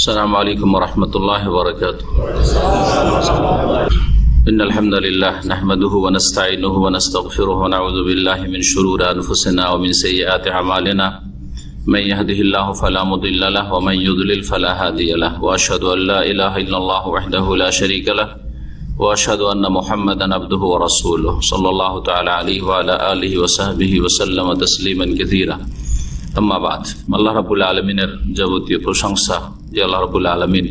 السلام عليكم ورحمة الله وبركاته. إن الحمد لله نحمده ونستعينه ونستغفره ونعوذ بالله من شرور أنفسنا ومن سيئات أعمالنا من يهده الله فلا مضل له ومن يضلل فلا هادي له وأشهد أن لا إله إلا الله وحده لا شريك له وأشهد أن محمدا عبده ورسوله صلى الله تعالى عليه وعلى آله وصحبه وسلم تسليما كثيرا. আম্মা বাদ, আল্লাহ রাব্বুল আলামিনের যাবতীয় প্রশংসা যে আল্লাহ রাব্বুল আলামিন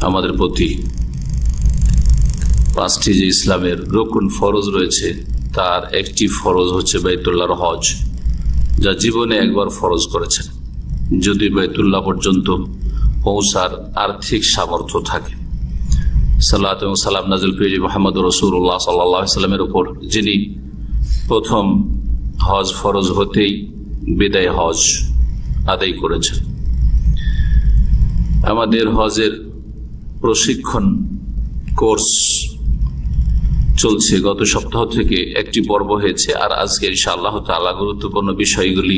আমাদের প্রতি পাঁচটি যে ইসলামের রকুন ফরজ রয়েছে তার একটি ফরজ হচ্ছে বাইতুল্লাহর হজ, যা জীবনে একবার ফরজ করেছেন যদি বাইতুল্লাহ পর্যন্ত পৌঁছার আর্থিক সামর্থ্য থাকে। সালাত এবং সালাম নাজিল প্রিয় মুহাম্মদ রাসূলুল্লাহ সাল্লাল্লাহু আলাইহি ওয়াসাল্লামের উপর, যিনি প্রথম হজ ফরজ হতেই বিদায় হজ আদায় করেছেন। আমাদের হজের প্রশিক্ষণ কোর্স চলছে, গত সপ্তাহ থেকে একটি পর্ব হয়েছে, আর আজকে ইনশাআল্লাহ তাআলা গুরুত্বপূর্ণ বিষয়গুলি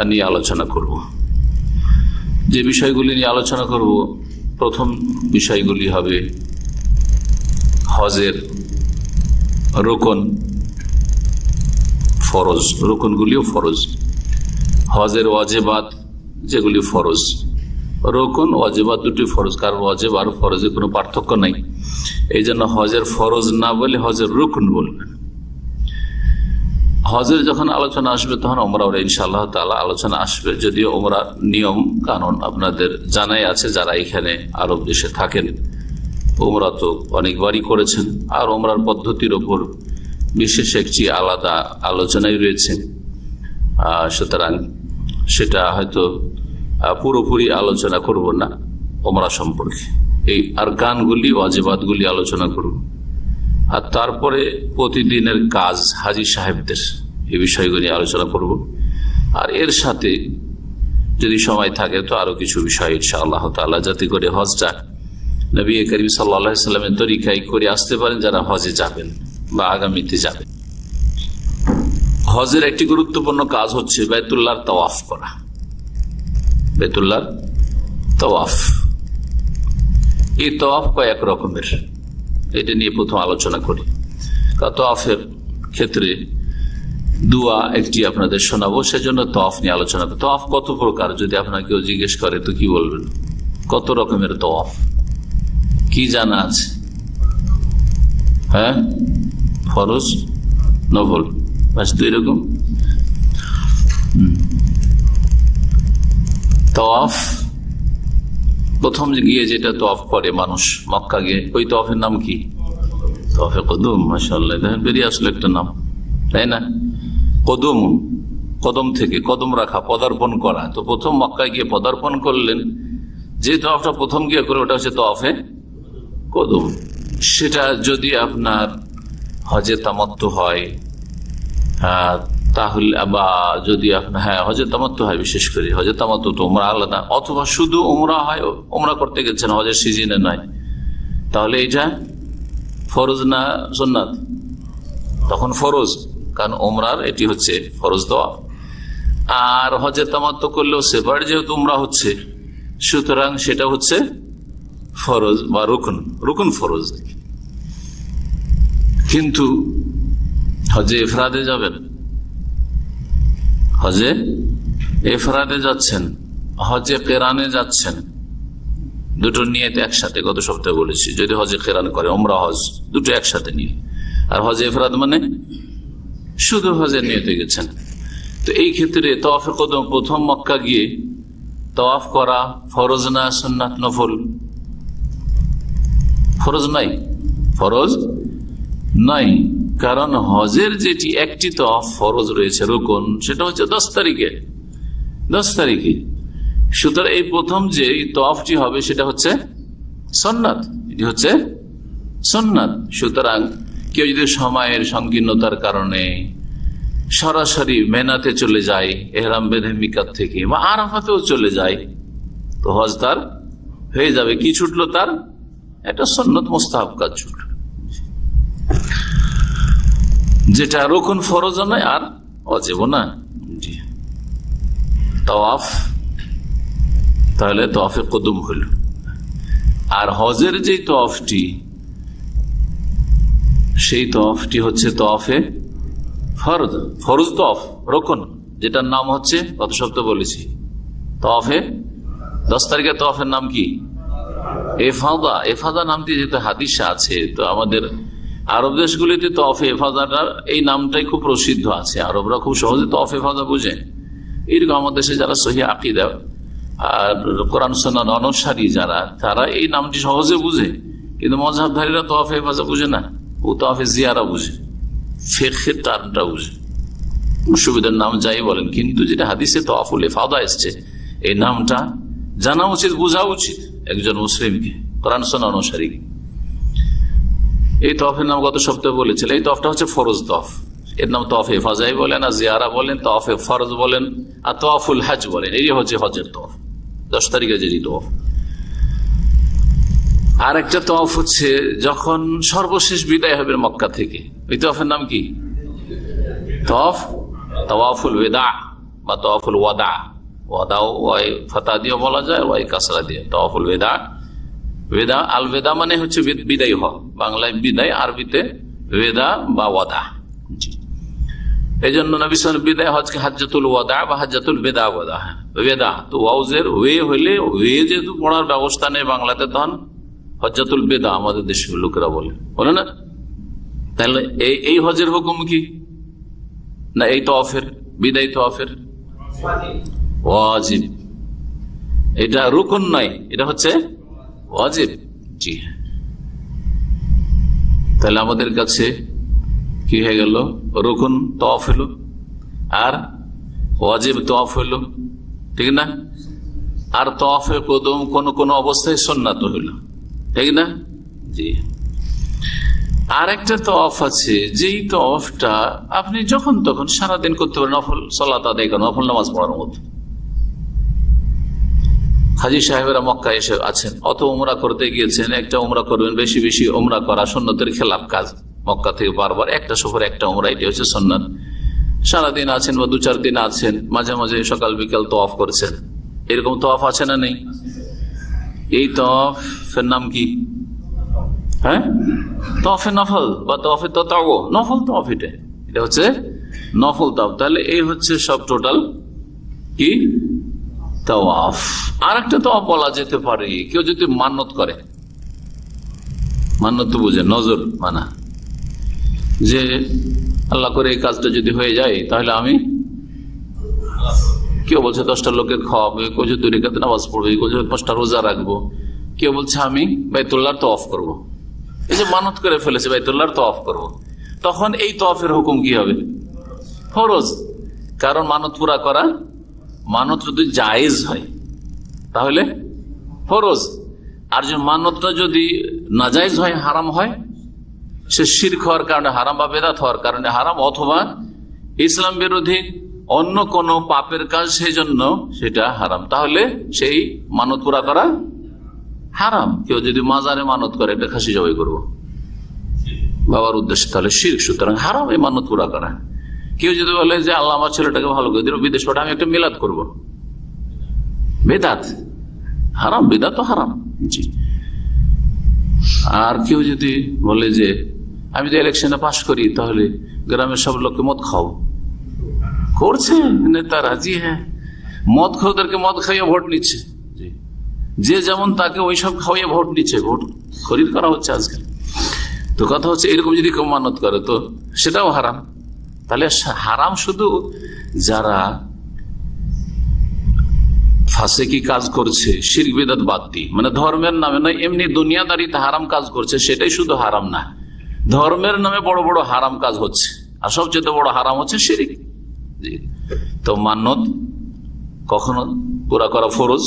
নিয়ে আলোচনা করব। যে বিষয়গুলি নিয়ে আলোচনা করব, প্রথম বিষয়গুলি হবে হজের রোকন ফরজ, রোকনগুলিও ফরজ, হজের ওয়াজিবাত যেগুলি ফরজ। রোকন ওয়াজিবাত দুটি ফরজ, কারণ ওয়াজিব আর ফরজে কোনো পার্থক্য নাই, এই জন্য হজের ফরজ না বলে হজের রুকন বলবেন। হজের যখন আলোচনা আসবে তখন ওমরা ইনশাআল্লাহ তাআলা আলোচনা আসবে, যদিও ওমরা নিয়ম কানুন আপনাদের জানাই আছে যারা এখানে আরব দেশে থাকেন। ওমরা তো অনেকবারই করেছেন, আর ওমরার পদ্ধতির ওপর বিশেষ একটি আলাদা আলোচনাই রয়েছে, সুতরাং সেটা হয়তো পুরোপুরি আলোচনা করব না ওমরা সম্পর্কে। এই আর গানগুলি ওয়াজিবাতগুলি আলোচনা করব, আর তারপরে প্রতিদিনের কাজ হাজী সাহেবদের এই বিষয়গুলি আলোচনা করব, আর এর সাথে যদি সময় থাকে তো আরো কিছু বিষয় ইনশাআল্লাহ তাআলা, যাতে করে হজটা নবী করিম সাল্লাল্লাহু আলাইহি সাল্লামের তরিকায় করে আসতে পারেন যারা হজে যাবেন বা আগামীতে যাবেন। হজের একটি গুরুত্বপূর্ণ কাজ হচ্ছে বাইতুল্লাহর তাওয়াফ করা। বাইতুল্লাহর তাওয়াফ, এই তাওয়াফ কয়েক রকমের, এটা নিয়ে প্রথম আলোচনা করি। তাওয়াফের ক্ষেত্রে দুয়া একটি আপনাদের শোনাবো, সেজন্য তাওয়াফ নিয়ে আলোচনা করি। তাওয়াফ কত প্রকার যদি আপনাকে কেউ জিজ্ঞেস করে তো কি বলবেন? কত রকমের তাওয়াফ কি জানা আছে? হ্যাঁ, ফরজ, নফল, বাস দুই রকম। তাওয়াফ প্রথম গিয়ে যেটা তাওয়াফ করে মানুষ মক্কা গিয়ে, ওই তাওয়াফের নাম কি? তাওয়াফে কদম। মাশাআল্লাহ, দেখেন বেরিয়ে আসলো একটা নাম, তাই না? কদম, কদম থেকে কদম রাখা, পদার্পণ করা। তো প্রথম মক্কায় গিয়ে পদার্পণ করলেন, যে তাওয়াফটা প্রথম গিয়ে করে ওটা হচ্ছে তাওয়াফে কদম। সেটা যদি আপনার হজে তামাত্তু হয় তাহলে, বা যদি আপনার হজে তামাত্তু হয়, বিশেষ করে হজে তামাত্তু তো উমরা আলাদা, অথবা শুধু উমরা হয়, উমরা করতে গেছেন হজের সিজনে নয়, তাহলে এটা ফরজ না সুন্নাত? তখন ফরজ, কারণ উমরার এটি হচ্ছে ফরজ তাওয়াফ। আর হজে তামাত্তু করলেও সেপারেট যেহেতু উমরা হচ্ছে, সুতরাং সেটা হচ্ছে ফরজ বা রুকন, রুকন ফরজ। কিন্তু হজে ইফরাদে যাবেন, হজে ইফরাদে যাচ্ছেন, হজে কেরানে যাচ্ছেন, দুটো নিয়ত একসাথে, গত সপ্তাহে বলেছি, যদি হজে কেরান করে উমরা হজ দুটো একসাথে নিয়ে, আর হজে ইফরাদ মানে শুধু হজে নিয়তে গেছেন। তো এই ক্ষেত্রে তাওয়াফে কদম প্রথম মক্কা গিয়ে তাওয়াফ করা ফরজ না সুন্নাত নফল? ফরজ নাই, ফরজ নাই, কারণ হজের যেটি একটি তাওয়াফ ফরজ রয়েছে রুকন, সেটা হচ্ছে 10 তারিখে, 10 তারিখে। সুতরাং এই প্রথম যে তাওয়াফটি হবে সেটা হচ্ছে সুন্নাত, এটি হচ্ছে সুন্নাত। সুতরাং কেউ যদি সময়ের সংকীর্ণতার কারণে সরাসরি মেনাতে চলে যায়, এহরাম বেঁধে মিকাত থেকে, বা আরাফাতেও চলে যায়, তো হজ তার হয়ে যাবে। কি ছুটলো? তার একটা সুন্নত মুস্তাহাব কাজ ছুটলো, যেটা রুকন ফরজ নয় আর অজেব না। তাওয়াফ তাহলে তওয়াফে কুদুম হইল। আর হজের যে তওয়াফটি, সেই তওয়াফটি হচ্ছে তওয়াফে ফরজ, ফরজ তওয়াফ, রকন, যেটার নাম হচ্ছে গত সপ্তাহে বলেছি তওয়াফে 10 তারিখের তওয়াফের নাম কি? এফাদা। এফাদা নামটি যেহেতু হাদিসে আছে, তো আমাদের আরব দেশগুলিতে তওয়াফে এফাদাটার এই নামটাই খুব প্রসিদ্ধ আছে। আরবরা খুব সহজে তওয়াফে এফাদা বুঝে। এরকম আমাদের দেশে যারা সহি আকীদা আর কোরআন সুন্নাহ অনুসারী যারা, তারা এই নামটি সহজে বুঝে, কিন্তু মাযহাবধারীরা তওয়াফে এফাদা বুঝে না, ও তওয়াফে জিয়ারা বুঝে, ফিকহের টার্মটা বুঝে। সুবিধার নাম যাই বলেন, কিন্তু যেটা হাদিসে তওয়াফুল ইফাদা এসছে, এই নামটা জানা উচিত, বোঝা উচিত একজন মুসলিমকে, কোরআন সুন্নাহ অনুসারী। এই তওয়াফের নাম গত সপ্তাহে বলেছিল, এই তওয়াফটা হচ্ছে ফরজ তওয়াফ। এর নাম তওয়াফে ইফাদাই বলেন, আর জিয়ারা বলেন, তওয়াফে ফরজ বলেন, আর তওয়াফুল হজ বলেন। এই হচ্ছে হজের তওয়াফ, 10 তারিখে যে তওয়াফ। আর একটা তওয়াফ হচ্ছে যখন সর্বশেষ বিদায় হবে মক্কা থেকে, ওই তওয়াফের নাম কি? তওয়াফুল ওয়াদা বা তওয়াফুল ওয়াদা। ওয়াদাও ওয়াই ফাতা দিয়ে বলা যায়, ওয়াই কাসরা দিয়ে। তওয়াফুল ওয়াদা, ওয়াদা আল ওয়াদা মানে হচ্ছে বিদায় হওয়া, বাংলায় বিদায়, আরবিতে ওয়াদা বা ওয়াদা। এই জন্য নবী সাল্লাল্লাহু আলাইহি ওয়াসাল্লাম বিদায় হজকে হাজ্জাতুল ওয়াদা বা হাজ্জাতুল বেদা ওয়াদা। ওয়াদা তো ওয়াউজের ওয়ে হইলে, ওয়ে যেহেতু পড়ার ব্যবস্থা নেই বাংলাতে, তখন হজ্জাতুল বেদা আমাদের দেশের লোকেরা বলে না। তাহলে এই হজের হুকুম কি? না এই তওয়াফের, বিদায় তওয়াফের ওয়াজিব। এটা রুকন নয়, এটা হচ্ছে ওয়াজিব। জি হ্যাঁ, তাহলে আমাদের কাছে কি হয়ে গেল? রুকন তওয়াফ হলো আর ওয়াজিব তওয়াফ হলো, ঠিক না? আর তওয়াফে কুদুম কোন কোন অবস্থায় সুন্নাত হইল, ঠিক না? জি। আর একটা তওয়াফ আছে, যেই তওয়াফটা আপনি যখন তখন সারাদিন করতে পারেন, নফল সালাত আদায় করেন, নফল নামাজ পড়ার মতো। হাজী সাহেবেরা মক্কায় এসে আছেন, অত উমরা করতে গিয়েছেন, একটা উমরা করবেন, বেশি বেশি উমরা করা সুন্নতের খেলাফ কাজ। মক্কা থেকে বারবার একটা সফর একটা উমরা, এটি হচ্ছে সুন্নাত। সারাদিন আছেন বা 2-4 দিন আছেন, মাঝে মাঝে সকাল বিকাল তওয়াফ করছেন, এরকম তওয়াফ আছে না নেই? এই তওয়াফের নাম কি? হ্যাঁ, তওয়াফে নফল বা তওয়াফে তাতাওয়ু, নফল তওয়াফ। এটা হচ্ছে নফল তওয়াফ। তাহলে এই হচ্ছে সব টোটাল কি তওয়াফ। আর একটা তওয়াফ বলা যেতে পারে, কেউ যদি মান্নত করে, মান্নত তো বুঝে, নজর মানা, যে আল্লাহ করে এই কাজটা যদি হয়ে যায় তাহলে আমি, কেউ বলছে 10টা লোকের খাওয়াবে, কেউ যে 2 রাকাত নামাজ পড়বে, কেউ যে 5টা রোজা রাখবো, কেউ বলছে আমি বাইতুল্লাহর তওয়াফ করব। এই যে মানত করে ফেলেছে বাইতুল্লাহর তওয়াফ করব, তখন এই তওয়াফের হুকুম কি হবে? ফরজ। কারণ মানত পুরা করা, মানত যদি জায়েজ হয় তাহলে ফরজ। আর যে মানতটা যদি নাজায়েজ হয়, হারাম হয়, সে শিরক হওয়ার কারণে হারাম বা বেদাত হওয়ার কারণে হারাম, অথবা ইসলাম বিরোধী অন্য কোন পাপের কাজ, সেই জন্য সেটা হারাম, তাহলে সেই মানত পুরা করা হারাম। কেউ যদি মাজারে মানত করে, এটা খাসি জবাই করবো বাবার উদ্দেশ্যে, তাহলে শিরক, সুতরাং হারাম এই মানত পুরা করা। কেউ যদি বলে যে আল্লাহ আমার ছেলেটাকে ভালো করে দিল, বিদেশ পাঠা, আমি একটা মিলাদ করব, বেদাত, হারাম, বেদাত তো হারাম। জি। আর কেউ যদি বলে যে আমি তো ইলেকশনে পাশ করি, তাহলে গ্রামের সব লোককে মদ খাও, করছে নেতারা। জি হ্যাঁ, মদ খোরদেরকে মদ খাইয়ে ভোট নিচ্ছে, যে যেমন তাকে ওই সব খাওয়াইয়ে ভোট নিচ্ছে, ভোট খরিদ করা হচ্ছে আজকাল। তো কথা হচ্ছে, এরকম যদি কেউ মানত করে তো সেটাও হারাম। তাহলে হারাম শুধু যারা ফাসেকি কাজ করছে, শিরক বিদআত বাদ দিয়ে, মানে ধর্মের নামে নয়, এমনি দুনিয়াদারিতে হারাম কাজ করছে, সেটাই শুধু হারাম না, ধর্মের নামে বড় বড় হারাম কাজ হচ্ছে, আর সবচেয়ে বড় হারাম হচ্ছে শিরক। তো মান্নত কখনো পুরা করা ফরজ,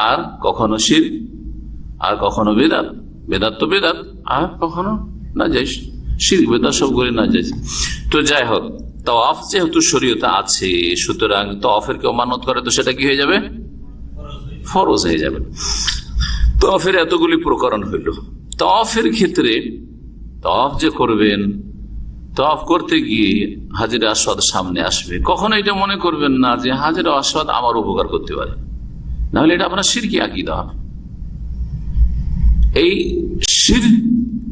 আর কখনো শিরক, আর কখনো বেদাত, বেদাত তো বেদাত, আর কখনো নাজায়েজ, শিরক বেদাত সবগুলি নাজায়েজ। তো যাই হোক, তওয়াফ যেহেতু শরীয়তে আছে, সুতরাং তওয়াফের কেউ মানত করে তো সেটা কি হয়ে যাবে? ফরজ হয়ে যাবে। তওয়াফের এতগুলি প্রকরণ হইল। তওয়াফের ক্ষেত্রে তওয়াফ যে করবেন, তওয়াফ করতে গিয়ে হাজরে আসওয়াদ সামনে আসবে, কখনো এটা মনে করবেন না যে হাজরে আসওয়াদ আমার উপকার করতে পারে। নাহলে এটা আপনার শিরকি আকীদা হবে। এই শিরক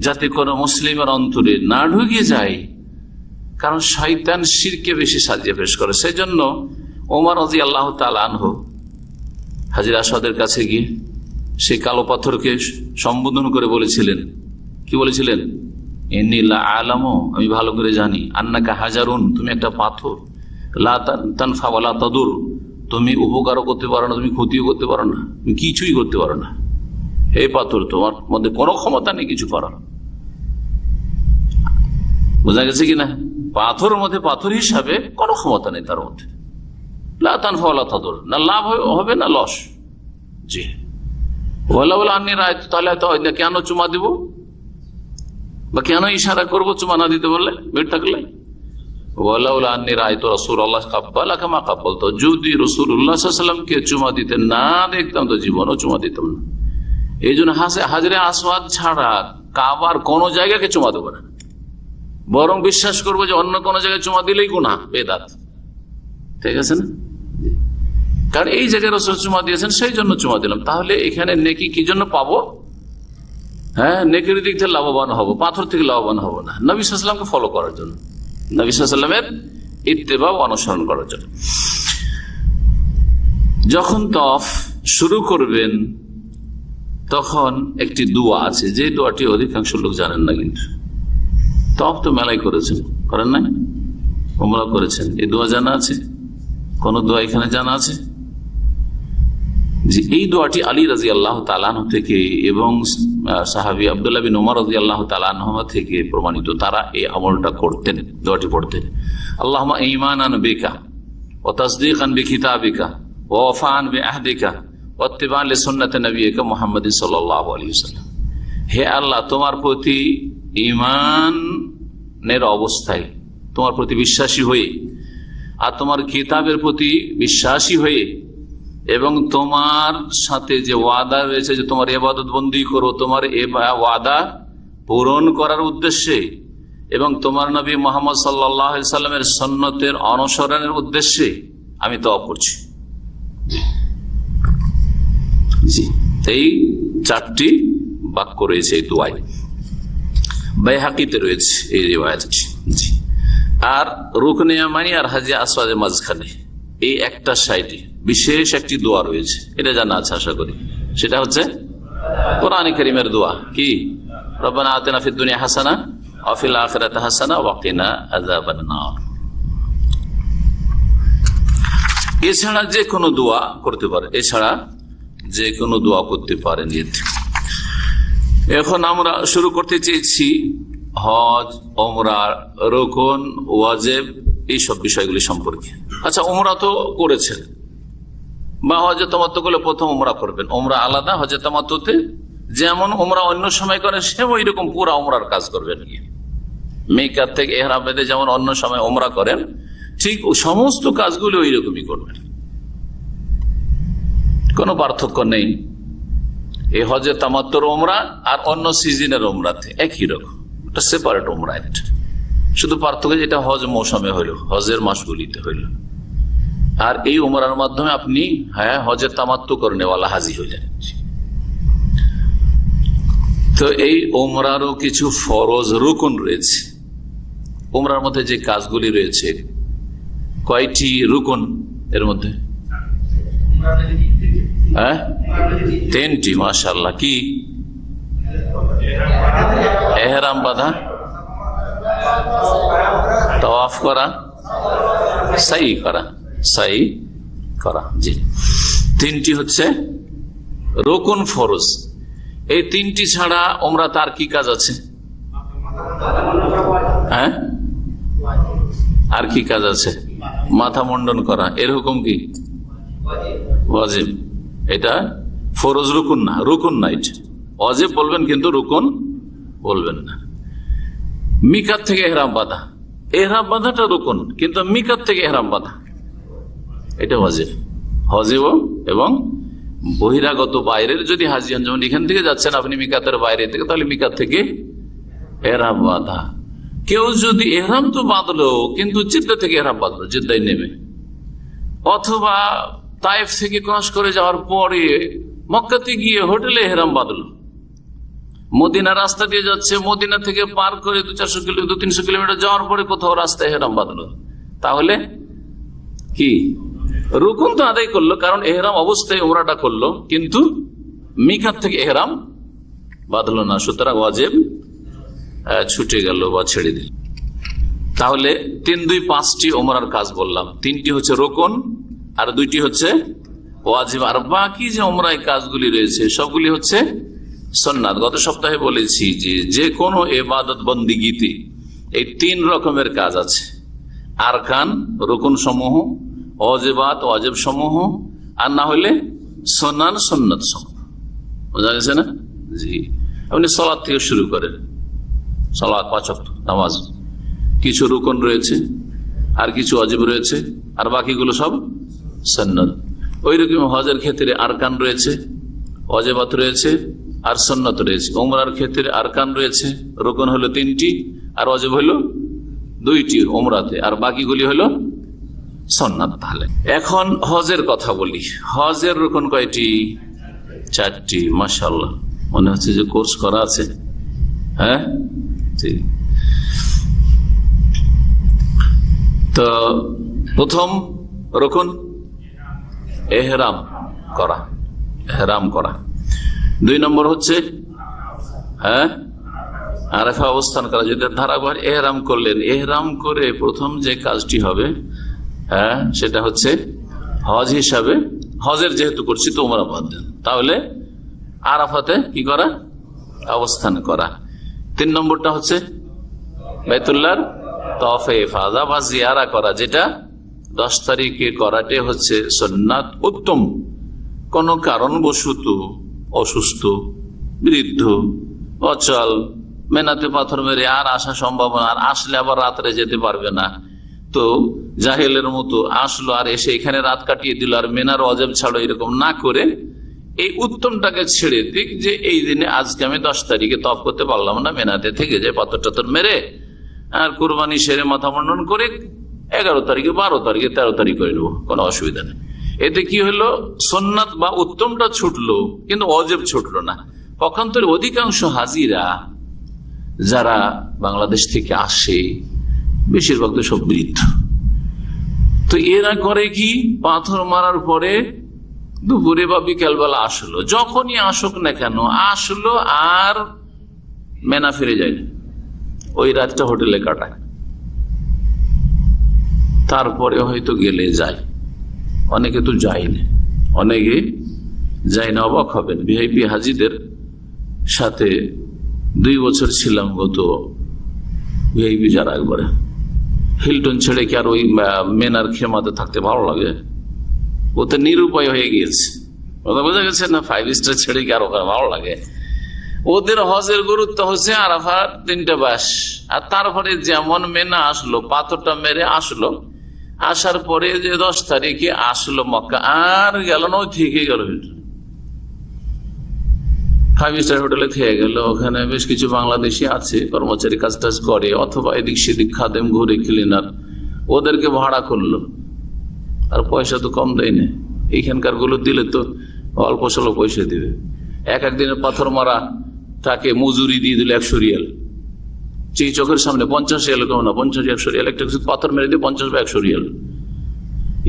যাতে কোনো মুসলিমের অন্তরে না ঢুকে যায়, কারণ শয়তান শিরকে বেশি সাজিয়ে পেশ করে। সেই জন্য ওমর রাদিয়াল্লাহু তাআলা আনহু হাজরে আসওয়াদের কাছে গিয়ে সেই কালো পাথরকে সম্বোধন করে বলেছিলেন, কি বলেছিলেন? ইন্নী লা আলামু, আমি ভালো করে জানি, আন্নাকা হাজারুন, তুমি একটা পাথর, লা তানফা ওয়া লা তাদুর, তুমি উপকারও করতে পারো না, তুমি ক্ষতিও করতে পারো না, তুমি কিছুই করতে পারো না। এই পাথর, তোমার মধ্যে কোনো ক্ষমতা নেই কিছু করার। বোঝা গেছে কিনা? পাথরের মধ্যে পাথর হিসাবে কোনো ক্ষমতা নেই তার মধ্যে। লা তানফা ওয়া লা তাদুর, না লাভ হবে না লস। জি, ওয়ালা ওয়ালা আন্নী রাআইতু, তাহলে কেন চুমা দিব বা কেন ইশারা করবো চুমা না দিতে বললে, বের থাকলে? ওয়ালা ওয়ালা আন্নী রাআইতু রাসূলুল্লাহ কাব্বালাকা মা কাব্বালতু, যদি রাসূলুল্লাহ সাল্লাল্লাহু আলাইহি ওয়াসাল্লামকে চুমা দিতে না দেখতাম তো জীবনও চুমা দিতাম না। এই জন্য হাজরে আসওয়াদ ছাড়া কাবার কোন জায়গাকে চুমা দেবো না, বরং বিশ্বাস করবো যে অন্য কোন জায়গায় চুমা দিলেই গুনাহ, বেদাত। ঠিক আছে না? কারণ এই জায়গায় রাসূল চুমা দিয়েছেন, সেই জন্য চুমা দিলাম। তাহলে এখানে নেকি কি জন্য পাবো? হ্যাঁ, নেকির দিক থেকে লাভবান হবো, পাথর থেকে লাভবান হবো না। নবী সাল্লাল্লাহু আলাইহি ওয়াসাল্লামকে ফলো করার জন্য, নবী সাল্লাল্লাহু আলাইহি ওয়াসাল্লামের ইত্তেবা অনুসরণ করার জন্য। যখন তওয়াফ শুরু করবেন তখন একটি দোয়া আছে, যে দোয়াটি অধিকাংশ লোক জানেন না। কিন্তু তওয়াফ তো মেলাই করেছেন, করেন নাই? উমরা করেছেন, এই দোয়া জানা আছে? কোন দোয়া এখানে জানা আছে? যে এই দোয়াটি আলী রাদিয়াল্লাহু তাআলা আনহু থেকে এবং সাহাবী আব্দুল্লাহ বিন উমর রাদিয়াল্লাহু তাআলা আনহুমা থেকে প্রমাণিত, তারা এই আমলটা করতেন, দোয়াটি পড়তেন। আল্লাহুম্মা ঈমানান বিকা ওয়া তাসদীকান বিকিতাবিকা ওয়া ওয়াফাআন বিআহদিকা ওয়া ইত্তিবাআন লিসুন্নাতি নবিয়িকা মুহাম্মাদিন সাল্লাল্লাহু আলাইহি ওয়াসাল্লাম। হে আল্লাহ, তোমার প্রতি ঈমানের অবস্থায়, তোমার প্রতি বিশ্বাসী হয়ে, আর তোমার কিতাবের প্রতি বিশ্বাসী হয়ে, এবং তোমার সাথে যে ওয়াদা রয়েছে যে তোমার ইবাদত বন্দি করো, তোমার ওয়াদা পূরণ করার উদ্দেশ্যে, এবং তোমার নবী মুহাম্মদ সাল্লাল্লাহু আলাইহি সাল্লামের সুন্নতের অনুসরণের উদ্দেশ্যে আমি তওয়াফ করছি। জি, এই চারটি বাক্য রয়েছে এই দোয়ায়, বাইহাকিতে রয়েছে এই রিওয়ায়াতটি। জি, আর রুকনে ইয়ামানি আর হাজরে আসওয়াদের মাঝখানে এই একটা সাইডে বিশেষ একটি দোয়া রয়েছে, এটা জানা আছে আশা করি। সেটা হচ্ছে কোরআন কারীমের দোয়া, কি? রব্বানা আতিনা ফিদ দুনিয়া হাসানা ওয়া ফিল আখিরাতি হাসানা ওয়া কিনা আযাবান নার। এছাড়া যে কোনো দোয়া করতে পারে, এছাড়া যে কোনো দোয়া করতে পারেন। এখন আমরা শুরু করতে চেয়েছি হজ, ওমরা, রুকুন, ওয়াজিব, এইসব বিষয়গুলি সম্পর্কে। আচ্ছা, ওমরা তো করেছেন বা হজে তামাত্তু করলে প্রথম ওমরা করবেন, ওমরা আলাদা। হজে তামাত্তুতে যেমন ওমরা অন্য সময় করেন, সে ওই রকম পুরা ওমরার কাজ করবেন। মিকাত থেকে ইহরাম বেঁধে যেমন অন্য সময় ওমরা করেন, ঠিক সমস্ত কাজগুলো ওই রকমই করবেন, কোনো পার্থক্য নেই। এই হজে তামাত্তুর ওমরা আর অন্য সিজনের ওমরাতে একই রকম, এটা সেপারেট ওমরা। শুধু পার্থক্য যেটা হজ মৌসুমে হইল, হজের মাসগুলিতে হইল, আর এই ওমরার মাধ্যমে আপনি হজের তামাত্তু করনেওয়ালা হাজি হইলেন। তো এই ওমরারও কিছু ফরজ রুকুন রয়েছে। ওমরার মধ্যে যে কাজগুলি রয়েছে, কয়টি রুকুন এর মধ্যে? তিনটি। মাশাআল্লাহ। কি? ইহরাম বাঁধা, তাওয়াফ করা, সাই করা। জি, তিনটি হচ্ছে রুকুন ফরজ। এই তিনটি ছাড়া ওমরা তার কি কাজ আছে? আর কি কাজ আছে? মাথা মুন্ডন করা, এর হুকুম কি? ওয়াজিব। এটা ফরজ, রুকুন না, রুকুন না। এটা ওয়াজিব বলবেন কিন্তু রুকুন বলবেন না। মিকাত থেকে ইহরাম বাঁধা, ইহরাম বাঁধাটা রুকুন, কিন্তু মিকাত থেকে ইহরাম বাঁধা এটা ওয়াজিব। ওয়াজিব এবং বহিরাগত বাইরের যদি হাজি হন, যেমন এখান থেকে যাচ্ছেন আপনি মিকাতের বাইরে থেকে, তাহলে মিকাত থেকে ইহরাম বাঁধা। কেউ যদি ইহরাম তো বাঁধলো কিন্তু জিদ্দা থেকে ইহরাম বাঁধলো, জিদ্দায় নেমে, অথবা তায়েফ থেকে ক্রস করে যাওয়ার পরে মক্কাতে গিয়ে হোটেলে এহরাম বাঁধলো। মদিনা রাস্তা দিয়ে যাচ্ছে, মদিনা থেকে পার করে 200-300 কিলোমিটার যাওয়ার পরে কোথাও রাস্তায় এহরাম বাঁধলো। তাহলে কি রুকুন তো আদায় করলো, কারণ এহরাম অবস্থায় উমরাটা করলো, কিন্তু মিকাত থেকে এহরাম বাঁধলো না, সুতরাং ওয়াজিব ছুটে গেল বা ছেড়ে দিল। তাহলে 3-2-5টি উমরার কাজ বললাম, 3টি হচ্ছে রুকুন আর 2টি হচ্ছে ওয়াজিব। আর বাকি যে উমরায় কাজগুলি রয়েছে সবগুলি হচ্ছে সুন্নাত। গত সপ্তাহে বলেছি যে কোনো ইবাদত বন্দিগিতে এই 3 রকমের কাজ আছে: আরকান রুকুন সমূহ, ওয়াজিবাত ওয়াজিব সমূহ, আর না হলে সুন্নাত সুন্নাত সমূহ। বোঝা গেছে না? জি, আপনি সালাত থেকে শুরু করেন, সালাত 5 ওয়াক্ত নামাজ, কিছু রুকুন রয়েছে আর কিছু ওয়াজিব রয়েছে, আর বাকিগুলো সব সুন্নাত। ওই রকম হজের ক্ষেত্রে আরকান রয়েছে, ওয়াজিবাত রয়েছে আর সুন্নাত রয়েছে। উমরার ক্ষেত্রে আরকান রয়েছে, রুকুন হলো 3টি আর ওয়াজিব হলো 2টি উমরাতে, আর বাকিগুলি হলো সুন্নাত। তাহলে এখন হজের কথা বলি। হজের রুকুন কয়টি? 4টি। মাশাআল্লাহ, মনে হচ্ছে যে কোর্স করা আছে। হ্যাঁ, ঠিক। তো প্রথম রুকুন এহরাম করা, এহরাম করা। 2 নম্বর হচ্ছে আরাফা অবস্থান করা। যদি ধারাবাহিক এহরাম করলেন, এহরাম করে প্রথম যে কাজটি হবে সেটা হচ্ছে হজ হিসাবে, হজের যেহেতু করছি তো উমরা বাদ দেন, তাহলে আরাফাতে কি করা? অবস্থান করা। 3 নম্বরটা হচ্ছে বাইতুল্লাহর তওয়াফ ইফাদা বা জিয়ারা করা, যেটা 10 তারিখে করাতে হচ্ছে সুন্নাত উত্তম। কোন কারণবশত অসুস্থ, বৃদ্ধ, অচল, মেনাতে পাথর মেরে আর আসা সম্ভব না, আর আসলে আবার রাত্রে যেতে পারবে না, তো জাহেলের মতো আসলো আর এসে এখানে রাত কাটিয়ে দিল, আর মেনার ওয়াজিব ছাড়ো, এরকম না করে এই উত্তমটাকে ছেড়ে দিক যে এই দিনে আজকে আমি 10 তারিখে তওয়াফ করতে পারলাম না, মেনাতে থেকে যে পাথর টাথর মেরে আর কুরবানি সেরে মাথা মুন্ডন করে 11 তারিখে 12 তারিখে 13 তারিখ করে নেবো, কোনো অসুবিধা নেই। এতে কি হলো? সুন্নাত বা উত্তমটা ছুটলো, কিন্তু ওয়াজিব ছুটলো না। পক্ষান্তরে অধিকাংশ হাজিরা যারা বাংলাদেশ থেকে আসে, বেশিরভাগ তো সব বৃদ্ধ, তো এরা করে কি, পাথর মারার পরে দুপুরে বা বিকেলবেলা আসলো, যখনই আসুক না কেন আসলো আর মেনা ফিরে যায় না, ওই রাতটা হোটেলে কাটায়, তারপরে হয়তো গেলে যায়। অনেকে তো যায় না, অনেকে যায় না। অবাক হবেন, ভিআইপি হাজিদের সাথে 2 বছর ছিলাম গত ভিআইপি যারা, একবারে হিলটন ছেড়ে কি আর ওই মেনার খেমাতে থাকতে ভালো লাগে? ও তো নিরুপায় হয়ে গিয়েছে, বোঝা গেছে না? 5 স্টার ছেড়ে কি আর ওখানে ভালো লাগে? ওদের হজের গুরুত্ব হচ্ছে আরাফার 3টা বাস, আর তারপরে যেমন মেনা আসলো, পাথরটা মেরে আসলো, আসার পরে যে 10 তারিখে আসলো মক্কা, আর গেল না, ওই থেকে গেল 5 স্টার হোটেলে থেকে গেল। ওখানে বেশ কিছু বাংলাদেশি আছে, কর্মচারী কাজ টাজ করে, অথবা এদিক সেদিক খাদেম, ঘুরে ক্লিনার, ওদেরকে ভাড়া করলো, আর পয়সা তো কম দেয় না। এইখানকার গুলো দিলে তো অল্প স্বল্প পয়সা দিবে। এক দিনের পাথর মারা তাকে মজুরি দিয়ে দিল 100 রিয়াল, সেই চোখের সামনে। 50 রিয়াল কম না, 50-100 রিয়াল, একটা পাথর মেরে দিয়ে 50 বা 100 রিয়াল।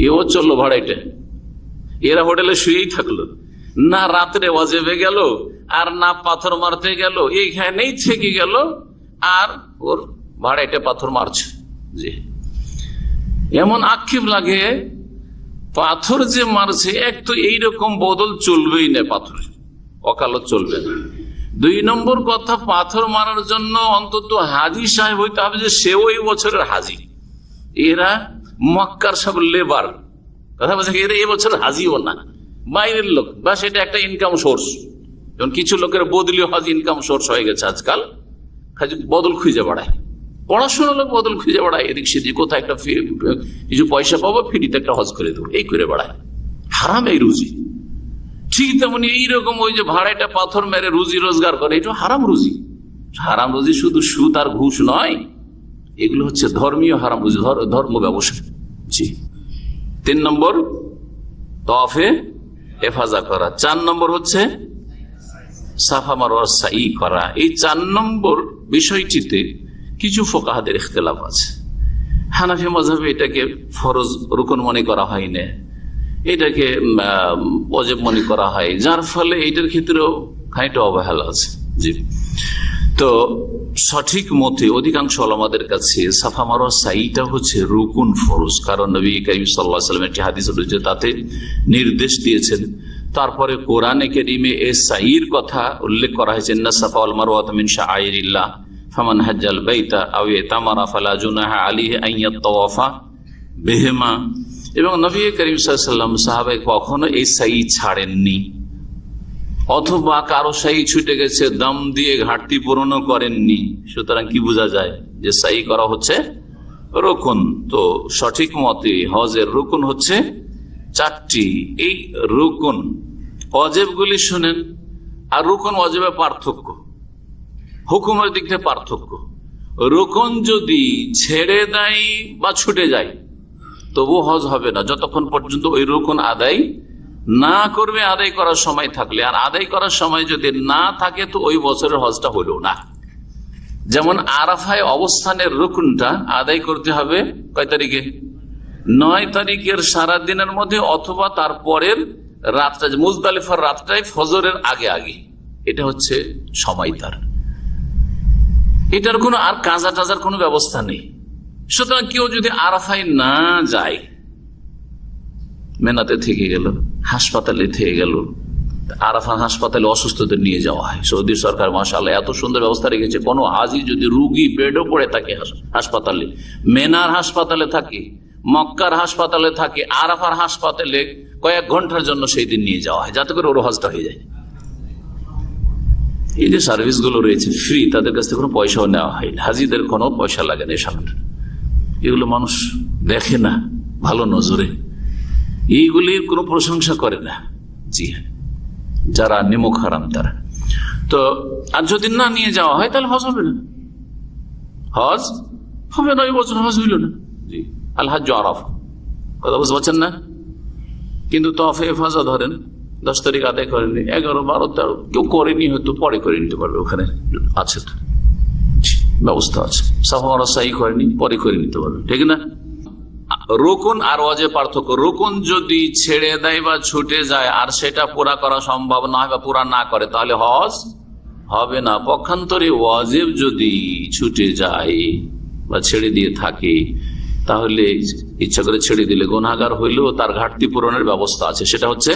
এও চললো ভাড়াইটা, এরা হোটেলে শুয়েই থাকলো, না রাত্রে ওয়াজিবে গেল আর না পাথর মারতে গেল, এইখানেই থেকে গেল, আর ওর ভাড়াইটা পাথর মারছে। জি, এমন আক্ষেপ লাগে, পাথর যে মারছে, এক তো এইরকম বদল চলবেই না, পাথর অকালত চলবে না। 2 নম্বর কথা, পাথর মারার জন্য অন্তত হাজি সাহেব হইতে হবে, যে সে ওই বছরের হাজি। এরা মক্কার সব লেবার, কথা বলছে, এরা এই বছর হাজিও না, বাইরের লোক, বা সেটা একটা ইনকাম সোর্স। যেমন কিছু লোকের বদলি হজ ইনকাম সোর্স হয়ে গেছে আজকাল, বদল খুঁজে বেড়ায়, পড়াশোনা লোক বদল খুঁজে বেড়ায়, এদিক সেদিক কোথায় একটা কিছু পয়সা পাবো, ফ্রিতে একটা হজ করে দেবো, এই করে বেড়ায়। হারাম এই রুজি। ঠিক তেমনি এইরকম ওই যে ভাড়াটা পাথর মেরে রুজি রোজগার করে, এটা হারাম রুজি। হারাম রুজি শুধু সুদ আর ঘুষ নয়, এগুলো হচ্ছে ধর্মীয় হারাম রুজি, ধর্ম ব্যবসা। জি। 3 নম্বর তওয়াফে এফাজা করা। 4 নম্বর হচ্ছে সাফা মারওয়ার সাই করা। এই 4 নম্বর বিষয়টিতে কিছু ফুকাহাদের ইখতিলাফ আছে। হানাফি মাযহাবে এটাকে ফরজ রুকন মনে করা হয় না, এটাকে ওয়াজিব মনে করা হয়, যার ফলে এটার ক্ষেত্রেও খানিকটা অবহেলা আছে। জি, তো সঠিক মতে অধিকাংশ ওলামাদের কাছে সাফা মারওয়া সাইটা হচ্ছে রুকুন ফরজ, কারণ নবী কারীম সাল্লাল্লাহু আলাইহি ওয়াসাল্লাম একটি হাদিস রয়েছে তাতে নির্দেশ দিয়েছেন। তারপরে কোরআনে কারীমে এই সাইর কথা উল্লেখ করা হয়েছে, ইন্না সাফা ওয়াল মারওয়াতা মিন শাআইরিল্লাহ ফামান হাজ্জাল বাইতা আও ইতামারা ফালা জুনাহা আলাইহি আন ইয়াতাওয়াফা বিহিমা। এবং নবী কারীম সাল্লাল্লাহু আলাইহি ওয়াসাল্লাম সাহাবায়ে কখনো এই সাই ছাড়েননি, অথবা কারো সাই ছুটে গেছে দম দিয়ে ঘাটতি পূরণ করেননি। সুতরাং কি বোঝা যায় যে সাই করা হচ্ছে রুকুন। তো সঠিক মতে হজের রুকুন হচ্ছে 4টি। এই রুকুন ওয়াজিবগুলি শুনেন, আর রুকুন ওয়াজিবের পার্থক্য, হুকুমের দিক থেকে পার্থক্য। রুকুন যদি ছেড়ে দেয় বা ছুটে যায় তবু হজ হবে না, যতক্ষণ পর্যন্ত ওই রুকুন আদায় না করবে, আদায় করার সময় থাকলে। আর আদায় করার সময় যদি না থাকে তো ওই বছরের হজটা হলো না। যেমন আরাফায় অবস্থানের রুকুনটা আদায় করতে হবে কয় তারিখে? 9 তারিখের সারা দিনের মধ্যে, অথবা তারপরের রাতটা, মুজদালিফার রাতটাই ফজরের আগে আগে। এটা হচ্ছে সময় তার, এটার কোনো আর কাজা টাজার কোনো ব্যবস্থা নেই। সুতরাং কেউ যদি আরাফায় না যায়, মেনাতে থেকে গেল, হাসপাতালে থেকে গেল, আরাফাত হাসপাতালে অসুস্থদের নিয়ে যাওয়া হয়। সৌদি সরকার মাশাআল্লাহ এত সুন্দর ব্যবস্থা রেখেছে, কোনো হাজি যদি রুগী বেডও পড়ে থাকে হাসপাতালে, মেনার হাসপাতালে থাকে, মক্কার হাসপাতালে থাকে, আরাফার হাসপাতালে কয়েক ঘন্টার জন্য সেই দিন নিয়ে যাওয়া হয়, যাতে করে ওর হজটা হয়ে যায়। এই যে সার্ভিস গুলো রয়েছে ফ্রি, তাদের কাছ থেকে কোনো পয়সাও নেওয়া হয় না, হাজিদের কোনো পয়সা লাগে না। এগুলো মানুষ দেখে না ভালো নজরে, এইগুলির কোনো প্রশংসা করে না। জি হ্যাঁ, যারা নিমক হারাম তারা। তো আর যদি না নিয়ে যাওয়া হয় তাহলে হজ হবে না, হজ হবে না, ওই বছর হজ হইল না। জি, আল হাজ্জু আরাফা, কথা বুঝতে পারছেন না? কিন্তু তওয়াফে ইফাজা ধরেন 10 তারিখ আদায় করেনি, 11, 12, 13 কেউ করেনি, হয়তো পরে করে নিতে পারবে, ওখানে আছে তো ব্যবস্থা আছে। সাফা মারওয়া সাই করেনি, পরে করে নিতে পারবে, ঠিক না? রুকুন আর ওয়াজিব পার্থক্য। রুকুন যদি ছেড়ে দেয় বা ছুটে যায় আর সেটা পুরা করা সম্ভব না হয় বা পুরা না করে তাহলে হজ হবে না। পক্ষান্তরে ওয়াজিব যদি ছুটে যায় বা ছেড়ে দিয়ে থাকে তাহলে ইচ্ছা করে ছেড়ে দিলে গুনাহগার হইলেও তার ঘাটতি পূরণের ব্যবস্থা আছে। সেটা হচ্ছে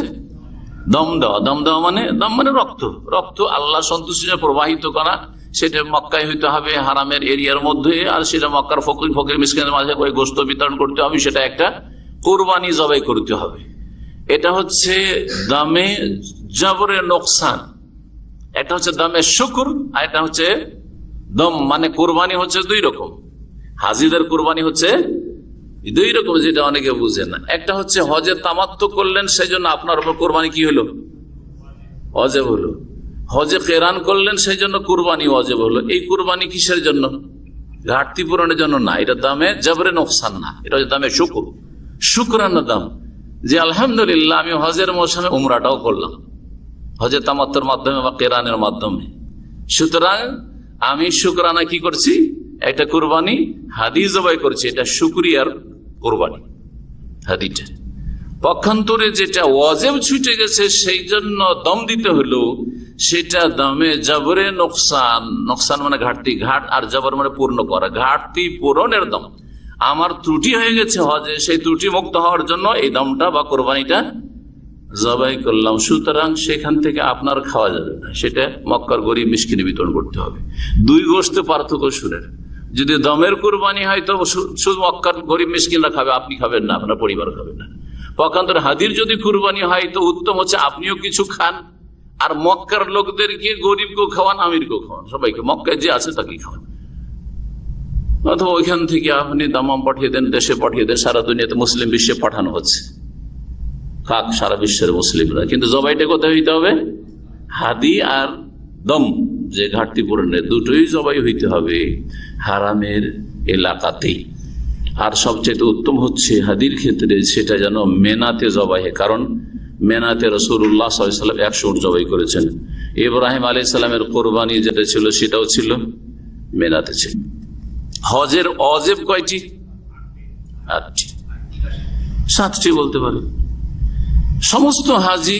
দম দেওয়া। দম দেওয়া মানে, দম মানে রক্ত, রক্ত আল্লাহ সন্তুষ্টিতে প্রবাহিত করা। সেটা মক্কায় হইতে হবে, হারামের এরিয়ার মধ্যে, আর সেটা মক্কার ফকির মিসকিনের মাঝে ওই গোশত বিতরণ করতে হবে। সেটা একটা কুরবানি জবাই করতে হবে। এটা হচ্ছে দামে জবরে নোকসান, একটা হচ্ছে দামে শুকুর, আর এটা হচ্ছে দম মানে কুরবানি হচ্ছে 2 রকম। হাজিদের কুরবানি হচ্ছে 2 রকম, যেটা অনেকে বুঝে না। একটা হচ্ছে হজে তামাত্তু করলেন, সেই জন্য আপনার উপর কুরবানি কি হলো? ওয়াজিব হলো। হজে কেরান করলেন, সেই জন্য কুরবানি ওয়াজিব হলো। এই কুরবানি কিসের জন্য? ঘাটতি পূরণের জন্য না, এটা দামে জবরে নোকসান না, এটা হচ্ছে দামে শুকুর, শুকরানা দাম। যে আলহামদুলিল্লাহ আমি হজের মৌসুমে উমরাটাও করলাম, হজে তামাত্তুর মাধ্যমে বা কেরানের মাধ্যমে, সুতরাং আমি শুকরানা কি করছি? একটা কুরবানি হাদি জবাই করছি, এটা শুকরিয়ার কুরবানি হাদিটা। পক্ষান্তরে যেটা ওয়াজিব ছুটে গেছে সেই জন্য দম দিতে হলো, সেটা দামে জবরে নোকসান। নোকসান মানে ঘাটতি, ঘাট, আর জবর মানে পূর্ণ করা, ঘাটতি পূরণের দম। আমার ত্রুটি হয়ে গেছে হজে, সেই ত্রুটি মুক্ত হওয়ার জন্য এই দমটা বা কোরবানিটা জবাই করলাম। সুতরাং সেখান থেকে আপনার খাওয়া যাবে না, সেটা মক্কার গরিব মিসকিনে বিতরণ করতে হবে। 2 গোশতে পার্থক্য শুনেন। যদি দমের কুরবানি হয় তো শুধু মক্কার গরিব মিসকিনরা খাবে, আপনি খাবেন না, আপনার পরিবার খাবে না। পক্ষান্তরে হাদির যদি কুরবানি হয় তো উত্তম হচ্ছে আপনিও কিছু খান, আর মক্কার লোকদেরকে, গরিবকেও খাওয়ান, আমিরকেও খাওয়ান, সবাইকে, মক্কায় যে আছে তাকেই খাওয়ান। অথবা ওইখান থেকে আপনি দামাম পাঠিয়ে দেন, দেশে পাঠিয়ে দেন, সারা দুনিয়াতে মুসলিম বিশ্বে পাঠানো হচ্ছে, খাক সারা বিশ্বের মুসলিমরা। কিন্তু জবাইটা কোথায় হইতে হবে? হাদি আর দম, যে ঘাটতি পূরণের, দুটোই জবাই হইতে হবে হারামের এলাকাতেই। আর সবচেয়ে উত্তম হচ্ছে হাদির ক্ষেত্রে সেটা যেন মেনাতে জবাই, কারণ মেনাতে রাসূলুল্লাহ সাল্লাল্লাহু আলাইহি ওয়াসাল্লাম 100 উট জবাই করেছেন। ইব্রাহিম আলাইহিস সালামের কোরবানি যেটা ছিল সেটাও ছিল মেনাতে ছিল। হজের অজেব কয়টি? 8টি, 7টি বলতে পারেন। সমস্ত হাজি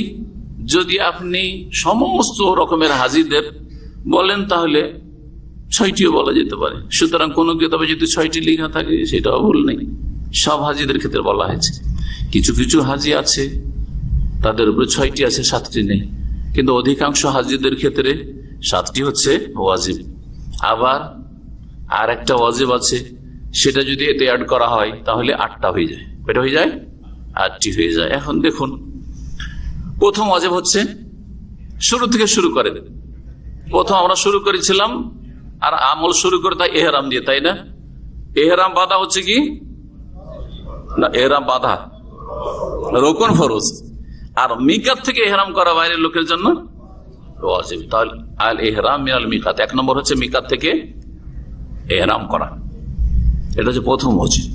যদি আপনি সমস্ত রকমের হাজিদের বলেন তাহলে 6টিও বলা যেতে পারে। সুতরাং কোন কিতাবে যদি 6টি লেখা থাকে সেটাও ভুল নেই, সব হাজিদের ক্ষেত্রে বলা হয়েছে। কিছু কিছু হাজি আছে তাদের উপরে 6টি আছে, 7টি নেই, কিন্তু অধিকাংশ হাজিদের ক্ষেত্রে 7টি হচ্ছে ওয়াজিব। আবার আর একটা ওয়াজিব আছে, সেটা যদি এতে অ্যাড করা হয় তাহলে 8টা হয়ে যায়। এটা হয়ে যায় 8টি হয়ে যায়। এখন দেখুন, প্রথম ওয়াজিব হচ্ছে শুরু থেকে শুরু করে দেবেন। প্রথম আমরা শুরু করেছিলাম আর আমল শুরু করে তাই এহরাম দিয়ে, তাই না? এহরাম বাঁধা হচ্ছে কি না? এহরাম বাঁধা রুকন ফরজ, আর মিকাত থেকে এহরাম করা বাইরের লোকের জন্য ওয়াজিব। তাহলে আল ইহরাম মিনাল মিকাত, 1 নম্বর হচ্ছে মিকাত থেকে এহরাম করা, এটা হচ্ছে প্রথম ওয়াজিব।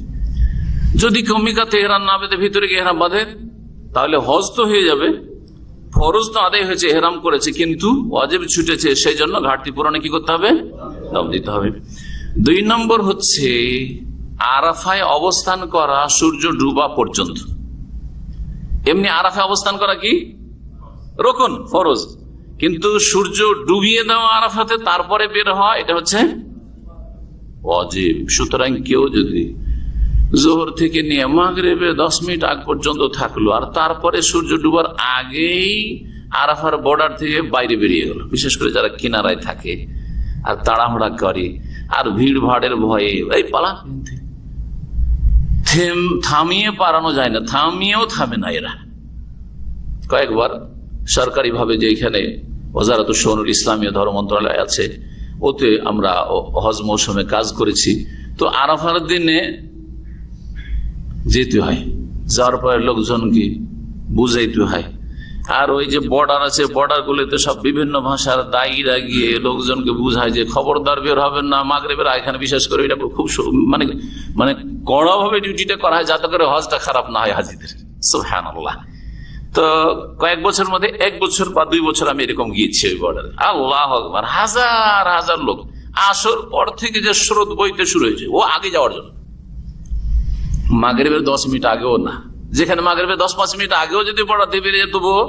যদি কেউ মিকাতে এহরাম না বেঁধে ভিতরে গিয়ে এহরাম বাঁধে তাহলে হজ তো হয়ে যাবে, ফরজ তো আদায় হয়েছে, এহরাম করেছে, কিন্তু ওয়াজিব ছুটেছে, সেই জন্য ঘাটতি পূরণে কি করতে হবে? দাম দিতে হবে। 2 নম্বর হচ্ছে আরাফায় অবস্থান করা সূর্য ডুবা পর্যন্ত। এমনি আরাফায় অবস্থান করা কি রুকন ফরজ, কিন্তু সূর্য ডুবিয়ে দেওয়া আরাফাতে তারপরে বের হওয়া এটা হচ্ছে ওয়াজিব। সুতরাং কেউ যদি জোহর থেকে নিয়ে মাগরিবে 10 মিনিট আগ পর্যন্ত থাকলো আর তারপরে সূর্য ডুবার আগেই আরাফার বর্ডার থেকে বাইরে বেরিয়ে গেল, বিশেষ করে যারা কিনারায় থাকে আর তাড়াহুড়া করে আর ভিড় ভাড়ের ভয়ে এই পালা, থামিয়ে পারানো যায় না, থামিয়েও থামে না এরা। কয়েকবার সরকারি ভাবে যে এখানে ওয়াজারাতুশ শুউনুল ইসলামিয়া ধর্ম মন্ত্রণালয় আছে, ওতে আমরা হজ মৌসুমে কাজ করেছি। তো আরাফার দিনে যেতে হয়, যাওয়ার পরে লোকজনকে বুঝাইতে হয়। আর ওই যে বর্ডার আছে, বর্ডার গুলোতে সব বিভিন্ন ভাষার দায়ীরা গিয়ে লোকজনকে বুঝায় যে খবরদার বের হবেন না মাগরিবের, এখানে বিশেষ করে এটা খুব মানে মানে কড়া ভাবে ডিউটিটা করা হয় যাতে করে হজটা খারাপ না হয় হাজিদের। সুবহানাল্লাহ। তো কয়েক বছর মধ্যে 1 বছর বা 2 বছর আমি এরকম গিয়েছি ওই বর্ডারে। আল্লাহু আকবার, হাজার হাজার লোক। আসর পর থেকে যে স্রোত বইতে শুরু হয়েছে ও আগে যাওয়ার জন্য, মাগরিবের 10 মিনিট আগেও না। যেখানে মাগরিবের 10-5 মিনিট আগেও যদি বর্ডার দিয়ে বেরিয়ে তবুও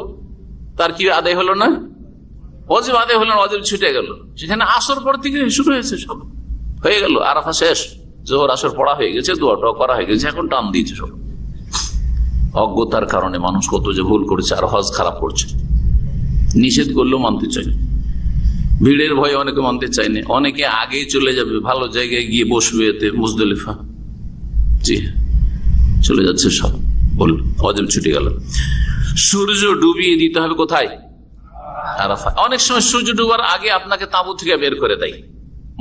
তার কি আদায় হলো না? ওয়াজিব আদায় হলো না, ওয়াজিব ছুটে গেল। সেখানে আসর পর থেকে শুরু হয়েছে, সব হয়ে গেল, আরাফা শেষ, জোহর আসর পড়া হয়ে গেছে, দোয়াটাও করা হয়ে গেছে, এখন টান দিয়েছে সব। অজ্ঞতার কারণে মানুষ কত যে ভুল করেছে আর হজ খারাপ করছে। নিষেধ করলেও মানতে চাই, ভিড়ের ভয়ে অনেকে মানতে চায় না, অনেকে আগেই চলে যাবে, ভালো জায়গায় গিয়ে বসবে এতে মুজদলিফা, জি চলে যাচ্ছে সব, বল ওয়াজিব ছুটে গেল। সূর্য ডুবিয়ে দিতে হবে কোথায়? আরাফা। অনেক সময় সূর্য ডুবার আগে আপনাকে তাঁবু থেকে বের করে দেয়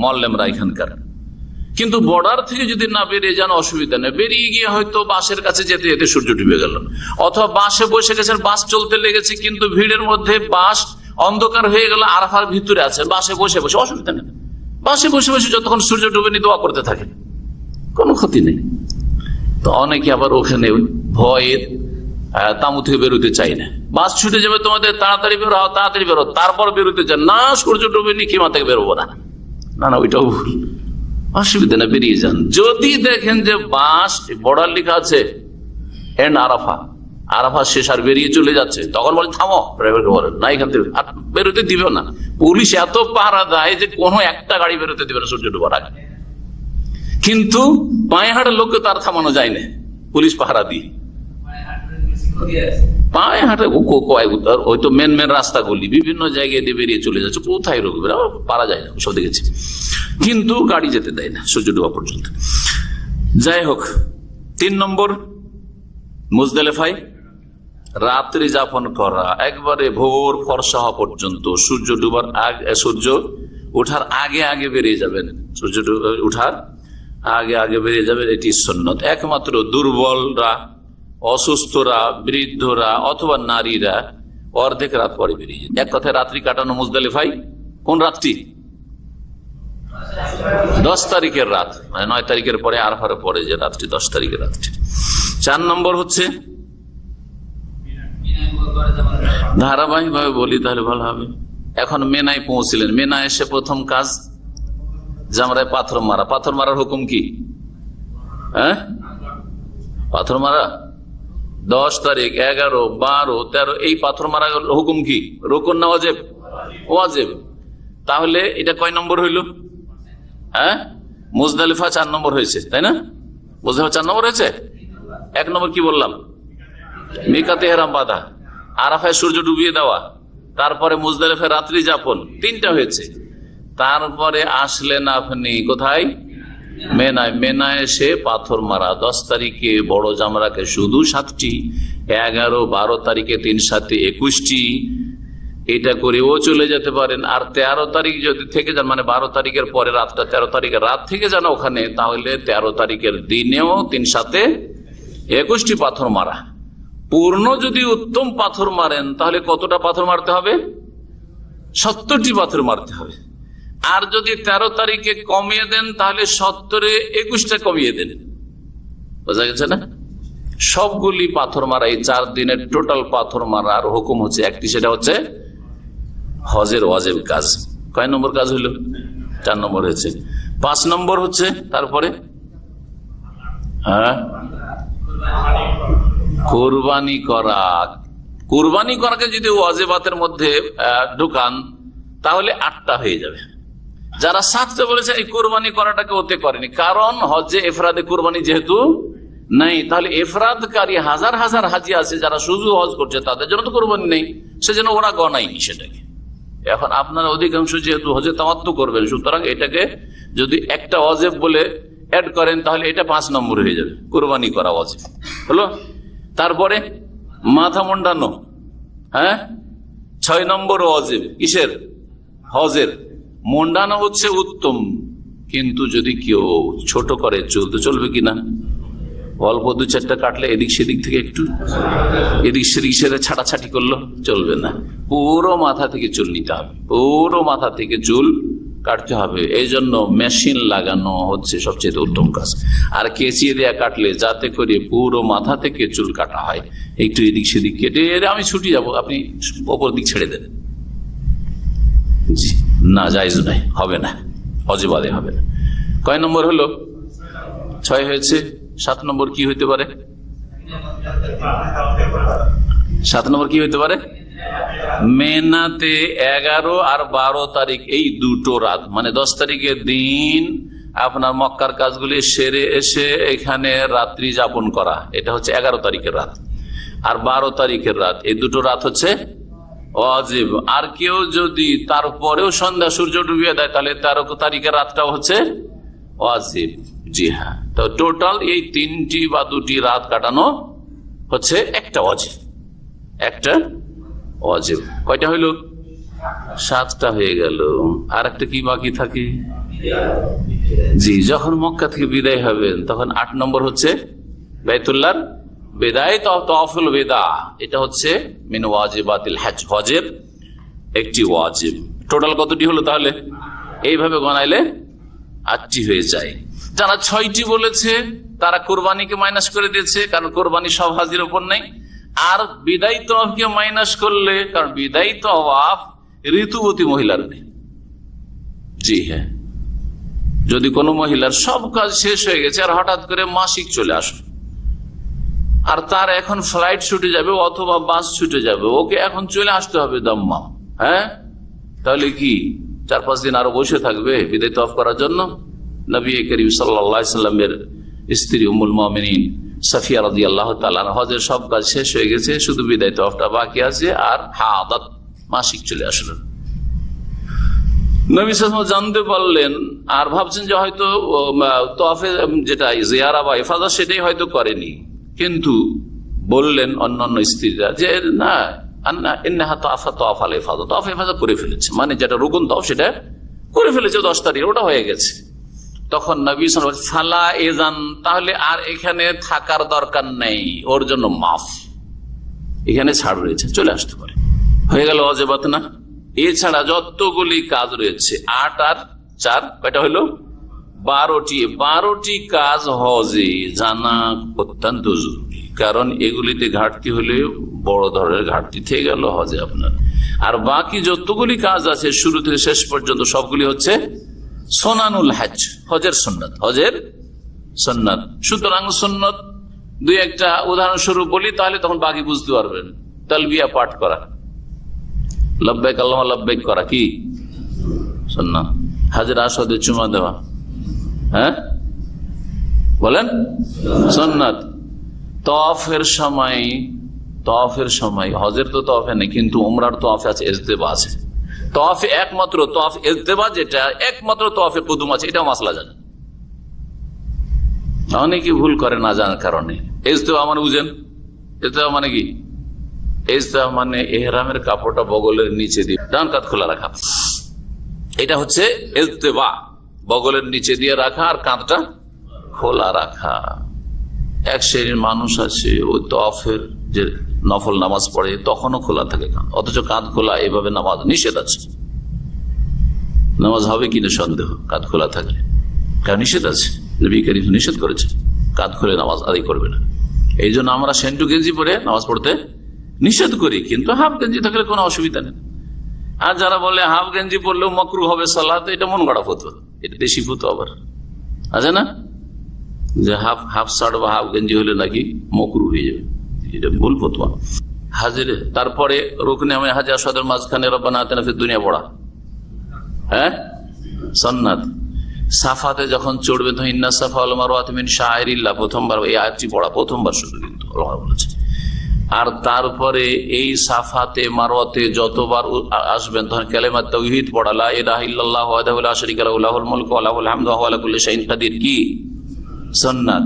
মোয়াল্লেমরা এখানকার, কিন্তু বর্ডার থেকে যদি না বেরিয়ে যান অসুবিধা নেই, বেরিয়ে গিয়ে হয়তো বাসের কাছে যেতে যেতে সূর্য ডুবে গেল, অথবা বাসে বসে গেছেন, বাস চলতে লেগেছে কিন্তু ভিড়ের মধ্যে বাস অন্ধকার হয়ে গেল, আরাফার ভিতরে আছে, বাসে বসে বসে অসুবিধা নেই, বাসে বসে বসে যতক্ষণ সূর্য ডুবেনি দোয়া করতে থাকে, কোনো ক্ষতি নেই। তো অনেকে আবার ওখানে ভয়ে তাঁবু থেকে বেরোতে চাই না, বাস ছুটে যাবে তোমাদের, তাড়াতাড়ি বেরো, তাড়াতাড়ি বেরো, তারপর বেরোতে চান না, সূর্য ডুবেনি ক্ষীমা থেকে বেরোবো না, না না ওইটাও ভুল, অসুবিধা না, বেরিয়ে যান। যদি দেখেন যে বাস বর্ডার লেখা আছে এন্ড আরাফা, আরাফা শেষ আর বেরিয়ে চলে যাচ্ছে, তখন বলে থামো, ড্রাইভারকে বলেন না এখান থেকে আর বেরোতে দিবেও না। পুলিশ এত পাহারা দেয় যে কোনো একটা গাড়ি বেরোতে দিবে না সূর্য ডুবার আগে, কিন্তু পায়ে হাঁটার লোককে তার থামানো যায় না, পুলিশ পাহারা দিয়ে পায়ে হাঁটে ওই তো মেন রাস্তাগুলি বিভিন্ন জায়গায় দিয়ে বেরিয়ে চলে যাচ্ছে, কোথায় রোকবে, পারা যায় না, সব দেখেছি, কিন্তু গাড়ি যেতে দেয় না সূর্য ডোবা পর্যন্ত। যাই হোক, 3 নম্বর মুজদালিফায় রাত্রি যাপন করা, একবারে ভোর ফর্সা হওয়া পর্যন্ত, সূর্য ডুবার আগে, সূর্য ওঠার আগে আগে বেরিয়ে যাবেন, সূর্য ওঠার আগে আগে বেরিয়ে যাবেন, এটি সুন্নত। একমাত্র দুর্বলরা, অসুস্থরা, বৃদ্ধরা অথবা নারীরা অর্ধেক রাত পরে বেরিয়ে যায়। এক কথায় রাত্রি কাটানো মুজদালিফায় কোন রাত্রি? 10 তারিখের রাত, মানে 9 তারিখের পরে আরাফার পরে যে রাতটি, 10 তারিখের রাতটি। 4 নম্বর হচ্ছে, ধারাবাহিক ভাবে বলি তাহলে ভালো হবে। এখন মেনায় পৌঁছলেন, মেনায় এসে প্রথম কাজ জামরায় পাথর মারা। পাথর মারার হুকুম কি? হ্যাঁ, পাথর মারা 10 তারিখ, 11, 12, 13 এই পাথর মারা হুকুম কি? রুকুন না ওয়াজিব? ওয়াজিব। তাহলে এটা কয় নম্বর হইল? হ্যাঁ, মুজদালিফা 4 নম্বর হয়েছে, তাই না? মুজদালিফা 4 নম্বর হয়েছে। 1 নম্বর কি বললাম? মিকাতে ইহরাম বাঁধা, আরাফায় সূর্য ডুবিয়ে দেওয়া, তারপরে মুজদালিফায় রাত্রি যাপন, 3টা হয়েছে। তারপরে আসলেন আপনি কোথায়? মেনায়। মেনায় এসে পাথর মারা 10 তারিখে বড় জামরাকে শুধু 7টি, 11, 12 তারিখে 3 7 21টি, এটা করেও চলে যেতে পারেন। আর 13 তারিখ যদি থেকে যান, মানে 12 তারিখের পরে রাতটা 13 তারিখের রাত থেকে যান ওখানে, তাহলে 13 তারিখের দিনেও 3 7 21টি পাথর মারা। পূর্ণ যদি উত্তম পাথর মারেন তাহলে কতটা পাথর মারতে হবে? 70টি পাথর মারতে হবে। আর যদি 13 তারিখে কমিয়ে দেন তাহলে 70-এ 21টা কমিয়ে দেন। বোঝা গেছে না? সবগুলি পাথর মারা, এই 4 দিনের টোটাল পাথর মারার হুকুম হচ্ছে একটি, সেটা হচ্ছে হজের ওয়াজিব কাজ। কয় নম্বর কাজ হইল? 4 নম্বর হয়েছে। 5 নম্বর হচ্ছে তারপরে, হ্যাঁ, কোরবানি করা। কোরবানি করাকে যদি ওয়াজিবাতের মধ্যে ঢুকান তাহলে 8টা হয়ে যাবে। যারা 7টা বলেছে এই কোরবানি করাটাকে ওতে করেনি, কারণ হজে এফরাদে কোরবানি যেহেতু নাই, তাহলে এফরাদকারী হাজার হাজার হাজি আছে যারা শুধু হজ করছে, তাদের জন্য তো কোরবানি নেই, সেজন্য ওরা গণায়নি সেটাকে। এখন আপনারা অধিকাংশ যেহেতু হজে তামাত্তু করবেন, সুতরাং এটাকে যদি একটা ওয়াজিব বলে অ্যাড করেন তাহলে এটা 5 নম্বর হয়ে যাবে, কোরবানি করা ওয়াজিব হলো। তারপরে মাথা মুন্ডানো, হ্যাঁ, 6 নম্বর ওয়াজিব। কিসের? হজের। মুন্ডানো হচ্ছে উত্তম, কিন্তু যদি কেউ ছোট করে চলতে চলবে কিনা? অল্প 2-4টা কাটলে এদিক সেদিক থেকে একটু এদিক সেদিক সেরে ছাটাছাটি করলো চলবে না, পুরো মাথা থেকে চুল নিতে হবে, পুরো মাথা থেকে চুল কাটতে হবে। এই জন্য মেশিন লাগানো হচ্ছে সবচেয়ে উত্তম কাজ। আর কেচিয়ে দেয়া কাটলে যাতে করে পুরো মাথা থেকে চুল কাটা হয়, একটু এদিক সেদিক কেটে আমি ছুটি যাব, আপনি ওপর দিক ছেড়ে দেন, জি না, জায়েজ নাই, হবে না, অজিবাদে হবে না। কয় নম্বর হলো? 6 হয়েছে। 7 নম্বর কি হইতে পারে? 7 নম্বর কি হইতে পারে? মেনাতে 11 আর 12 তারিখ এই 2টো রাত, মানে 10 তারিখের দিন আপনার মক্কার কাজগুলি সেরে এসে এখানে রাত্রি যাপন করা, এটা হচ্ছে 11 তারিখের রাত। আর 12 তারিখের রাত, এই 2টো রাত হচ্ছে ওয়াজিব। আর কেউ যদি তারপরেও সন্ধ্যা সূর্য ডুবিয়ে দেয় তাহলে 13 তারিখের রাতটাও হচ্ছে ওয়াজিব। জি হ্যাঁ, তো টোটাল এই 3টি বা 2টি রাত কাটানো হচ্ছে একটা ওয়াজিব, একটা ওয়াজিব। কয়টা হইল? 7টা হয়ে গেল। আর একটা কি বাকি থাকে? জি, যখন মক্কা থেকে বিদায় হবেন তখন 8 নম্বর হচ্ছে বাইতুল্লাহর বিদায়, তাওয়াফুল বিদা। এটা হচ্ছে মিন ওয়াজিবাতিল হজ, হজের একটি ওয়াজিব। টোটাল কতটি হলো তাহলে? এইভাবে গণাইলে 8টি হয়ে যায়। যারা 6টি বলেছে তারা কোরবানিকে মাইনাস করে দিয়েছে, কারণ কোরবানি সব হাজির উপর নেই। আর বিদায়ী তওয়াফকে মাইনাস করলে, কারণ বিদায়ী তওয়াফ ঋতুবতী মহিলার নেই। জি হ্যাঁ, যদি কোনো মহিলার সব কাজ শেষ হয়ে গেছে আর হঠাৎ করে মাসিক চলে আসে, আর তার এখন ফ্লাইট ছুটে যাবে অথবা বাস ছুটে যাবে, ওকে এখন চলে আসতে হবে দাম্মাম, হ্যাঁ, তাহলে কি 4-5 দিন আরো বসে থাকবে বিদায় তওয়াফ করার জন্য? নবী করিম সাল্লাল্লাহু আলাইহি ওয়াসাল্লামের স্ত্রী উম্মুল মুমিনিন সাফিয়া রাদিয়াল্লাহু তাআলা হজের সব কাজ শেষ হয়ে গেছে, শুধু বিদায় তওয়াফটা বাকি আছে, আর হাদাত মাসিক চলে আসলো। নবী সাল্লাল্লাহু আলাইহি ওয়াসাল্লাম জানতে পারলেন আর ভাবছেন যে হয়তো তওয়াফে যেটা জিয়ারা বা ইফাদা সেটাই হয়তো করেনি, কিন্তু বললেন অন্যান্য স্ত্রীরা যে না, ইন্নাহা তাওয়াফ আল ইফাদা, তাওয়াফ ইফাদা করে ফেলেছে, মানে যেটা রুকুন তাওয়াফ সেটা করে ফেলেছে 10 তারিখ, ওটা হয়ে গেছে। তখন নবী সাল্লাল্লাহু আলাইহি ওয়াসাল্লাম ফালা এযান, তাহলে আর এখানে থাকার দরকার নেই, ওর জন্য মাফ, এখানে ছাড় রয়েছে, চলে আসতে পারে। হয়ে গেল ওয়াজিবাত না? এছাড়া যতগুলি কাজ রয়েছে 8 আর 4 কয়টা হইল 12টি কাজ হজে জানা অত্যন্ত জরুরি, কারণ এগুলিতে ঘাটতি হলে বড় ধরনের ঘাটতি থেকে গেল হজে আপনার। আর বাকি যতগুলি কাজ আছে শুরু থেকে শেষ পর্যন্ত সবগুলি হচ্ছে সোনানুল হজ, হজের সুন্নাত, হজের সুন্নাত। সুতরাং সুন্নাত দুই একটা উদাহরণস্বরূপ বলি, তাহলে তখন বাকি বুঝতে পারবেন। তালবিয়া পাঠ করা, লব্বাইক আল্লাহুম্মা লব্বাইক করা কি সুন্নাত। হাজরে আসওয়াদে চুমা দেওয়া, হ্যাঁ বলেন সুন্নাত। তওয়াফের সময় হজের তো তওয়াফে নেই, কিন্তু উমরার তওয়াফে আছে, ইজতিবা আছে। তওয়াফে একমাত্র তওয়াফ ইজতিবা, যেটা একমাত্র তওয়াফে কুদুম আছে, এটা মাসলা জানেন। অনেকে ভুল করে না জানার কারণে। ইজতিবা মানে বুঝেন, ইজতিবা মানে কি? ইজতিবা মানে ইহরামের কাপড়টা বগলের নিচে দিয়ে ডান কাঁধ খোলা রাখা, এটা হচ্ছে ইজতিবা। বগলের নিচে দিয়ে রাখা আর কাঁধটা খোলা রাখা। এক শ্রেণীর মানুষ আছে ওই তওয়াফের যে নফল নামাজ পড়ে তখনও খোলা থাকে কাঁধ, অথচ কাঁধ খোলা এভাবে নামাজ নিষেধ আছে। নামাজ হবে কিনা সন্দেহ কাঁধ খোলা থাকলে, কারণ নিষেধ আছে, নবী কারীম নিষেধ করেছে কাঁধ খুলে নামাজ আদায় করবে না। এই জন্য আমরা সেন্টু গেঞ্জি পরে নামাজ পড়তে নিষেধ করি, কিন্তু হাফ গেঞ্জি থাকলে কোনো অসুবিধা নেই। আর যারা বলে হাফ গেঞ্জি পরলেও মাকরুহ হবে সালাত, এটা মন গড়া ফতোয়া, এটা দেশি ফতোয়া আবার আছে না, যে হাফ শার্ট বা হাফ গেঞ্জি হলে নাকি মাকরুহ হয়ে যাবে, এটা ভুল ফতোয়া। হাজিরে তারপরে রুকনে হাজে আসওয়াদের মাঝখানে রব্বানা আতিনা ফিদ দুনিয়া পড়া, হ্যাঁ সুন্নাত। সাফাতে যখন চড়বে তো ইন্না সাফা ওয়াল মারওয়াতা মিন শাআইরিল্লাহ, প্রথমবার এই আয়াতটি পড়া, প্রথমবার শুধু, কিন্তু আল্লাহ বলেছে। আর তারপরে এই সাফাতে মারওয়াতে যতবার আসবেন তখন কালেমা তাওহীদ পড়া, লা ইলাহা ইল্লাল্লাহু ওয়াহদাহু লা শারীকা লাহু লাহুল মুলকু ওয়া লাহুল হামদু ওয়া হুয়া আলা কুল্লি শাইইন কাদির, কি সুন্নাত।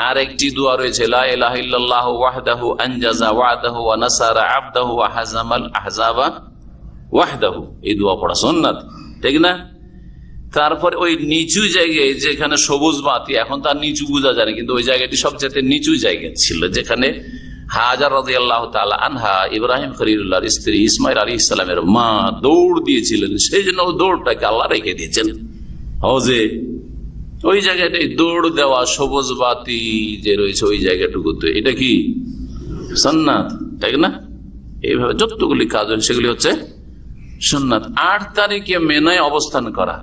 আর একটি দোয়া রয়েছে, লা ইলাহা ইল্লাল্লাহু ওয়াহদাহু আনজাযা ওয়া'দাহু ওয়া নাসারা আবদাহু ওয়া হাযামাল আহযাবা ওয়াহদাহু, এই দোয়া পড়া সুন্নাত, ঠিক না? তারপর ওই নিচু জায়গায় যেখানে সবুজ বাতি, এখন তার নিচু বোঝা যায় না, কিন্তু ওই জায়গাটি সবচেয়ে নিচু জায়গা ছিল, যেখানে হাজার রাদিয়াল্লাহু তাআলা আনহা ইব্রাহিম খলিলুল্লাহর স্ত্রী ইসমাইল আলাইহিস সালামের মা দৌড় দিয়েছিলেন, সেই জন্য দৌড়টাকে আল্লাহ রেখে দিয়েছেন হজে। ওই জায়গাটাই দৌড় দেওয়া, সবুজ বাতি যে রয়েছে ওই জায়গাটুকুতে, এটা কি সুন্নাত, তাই না? এইভাবে যতগুলি কাজ সেগুলি হচ্ছে সুন্নাত। 8 তারিখে মিনায় অবস্থান করা,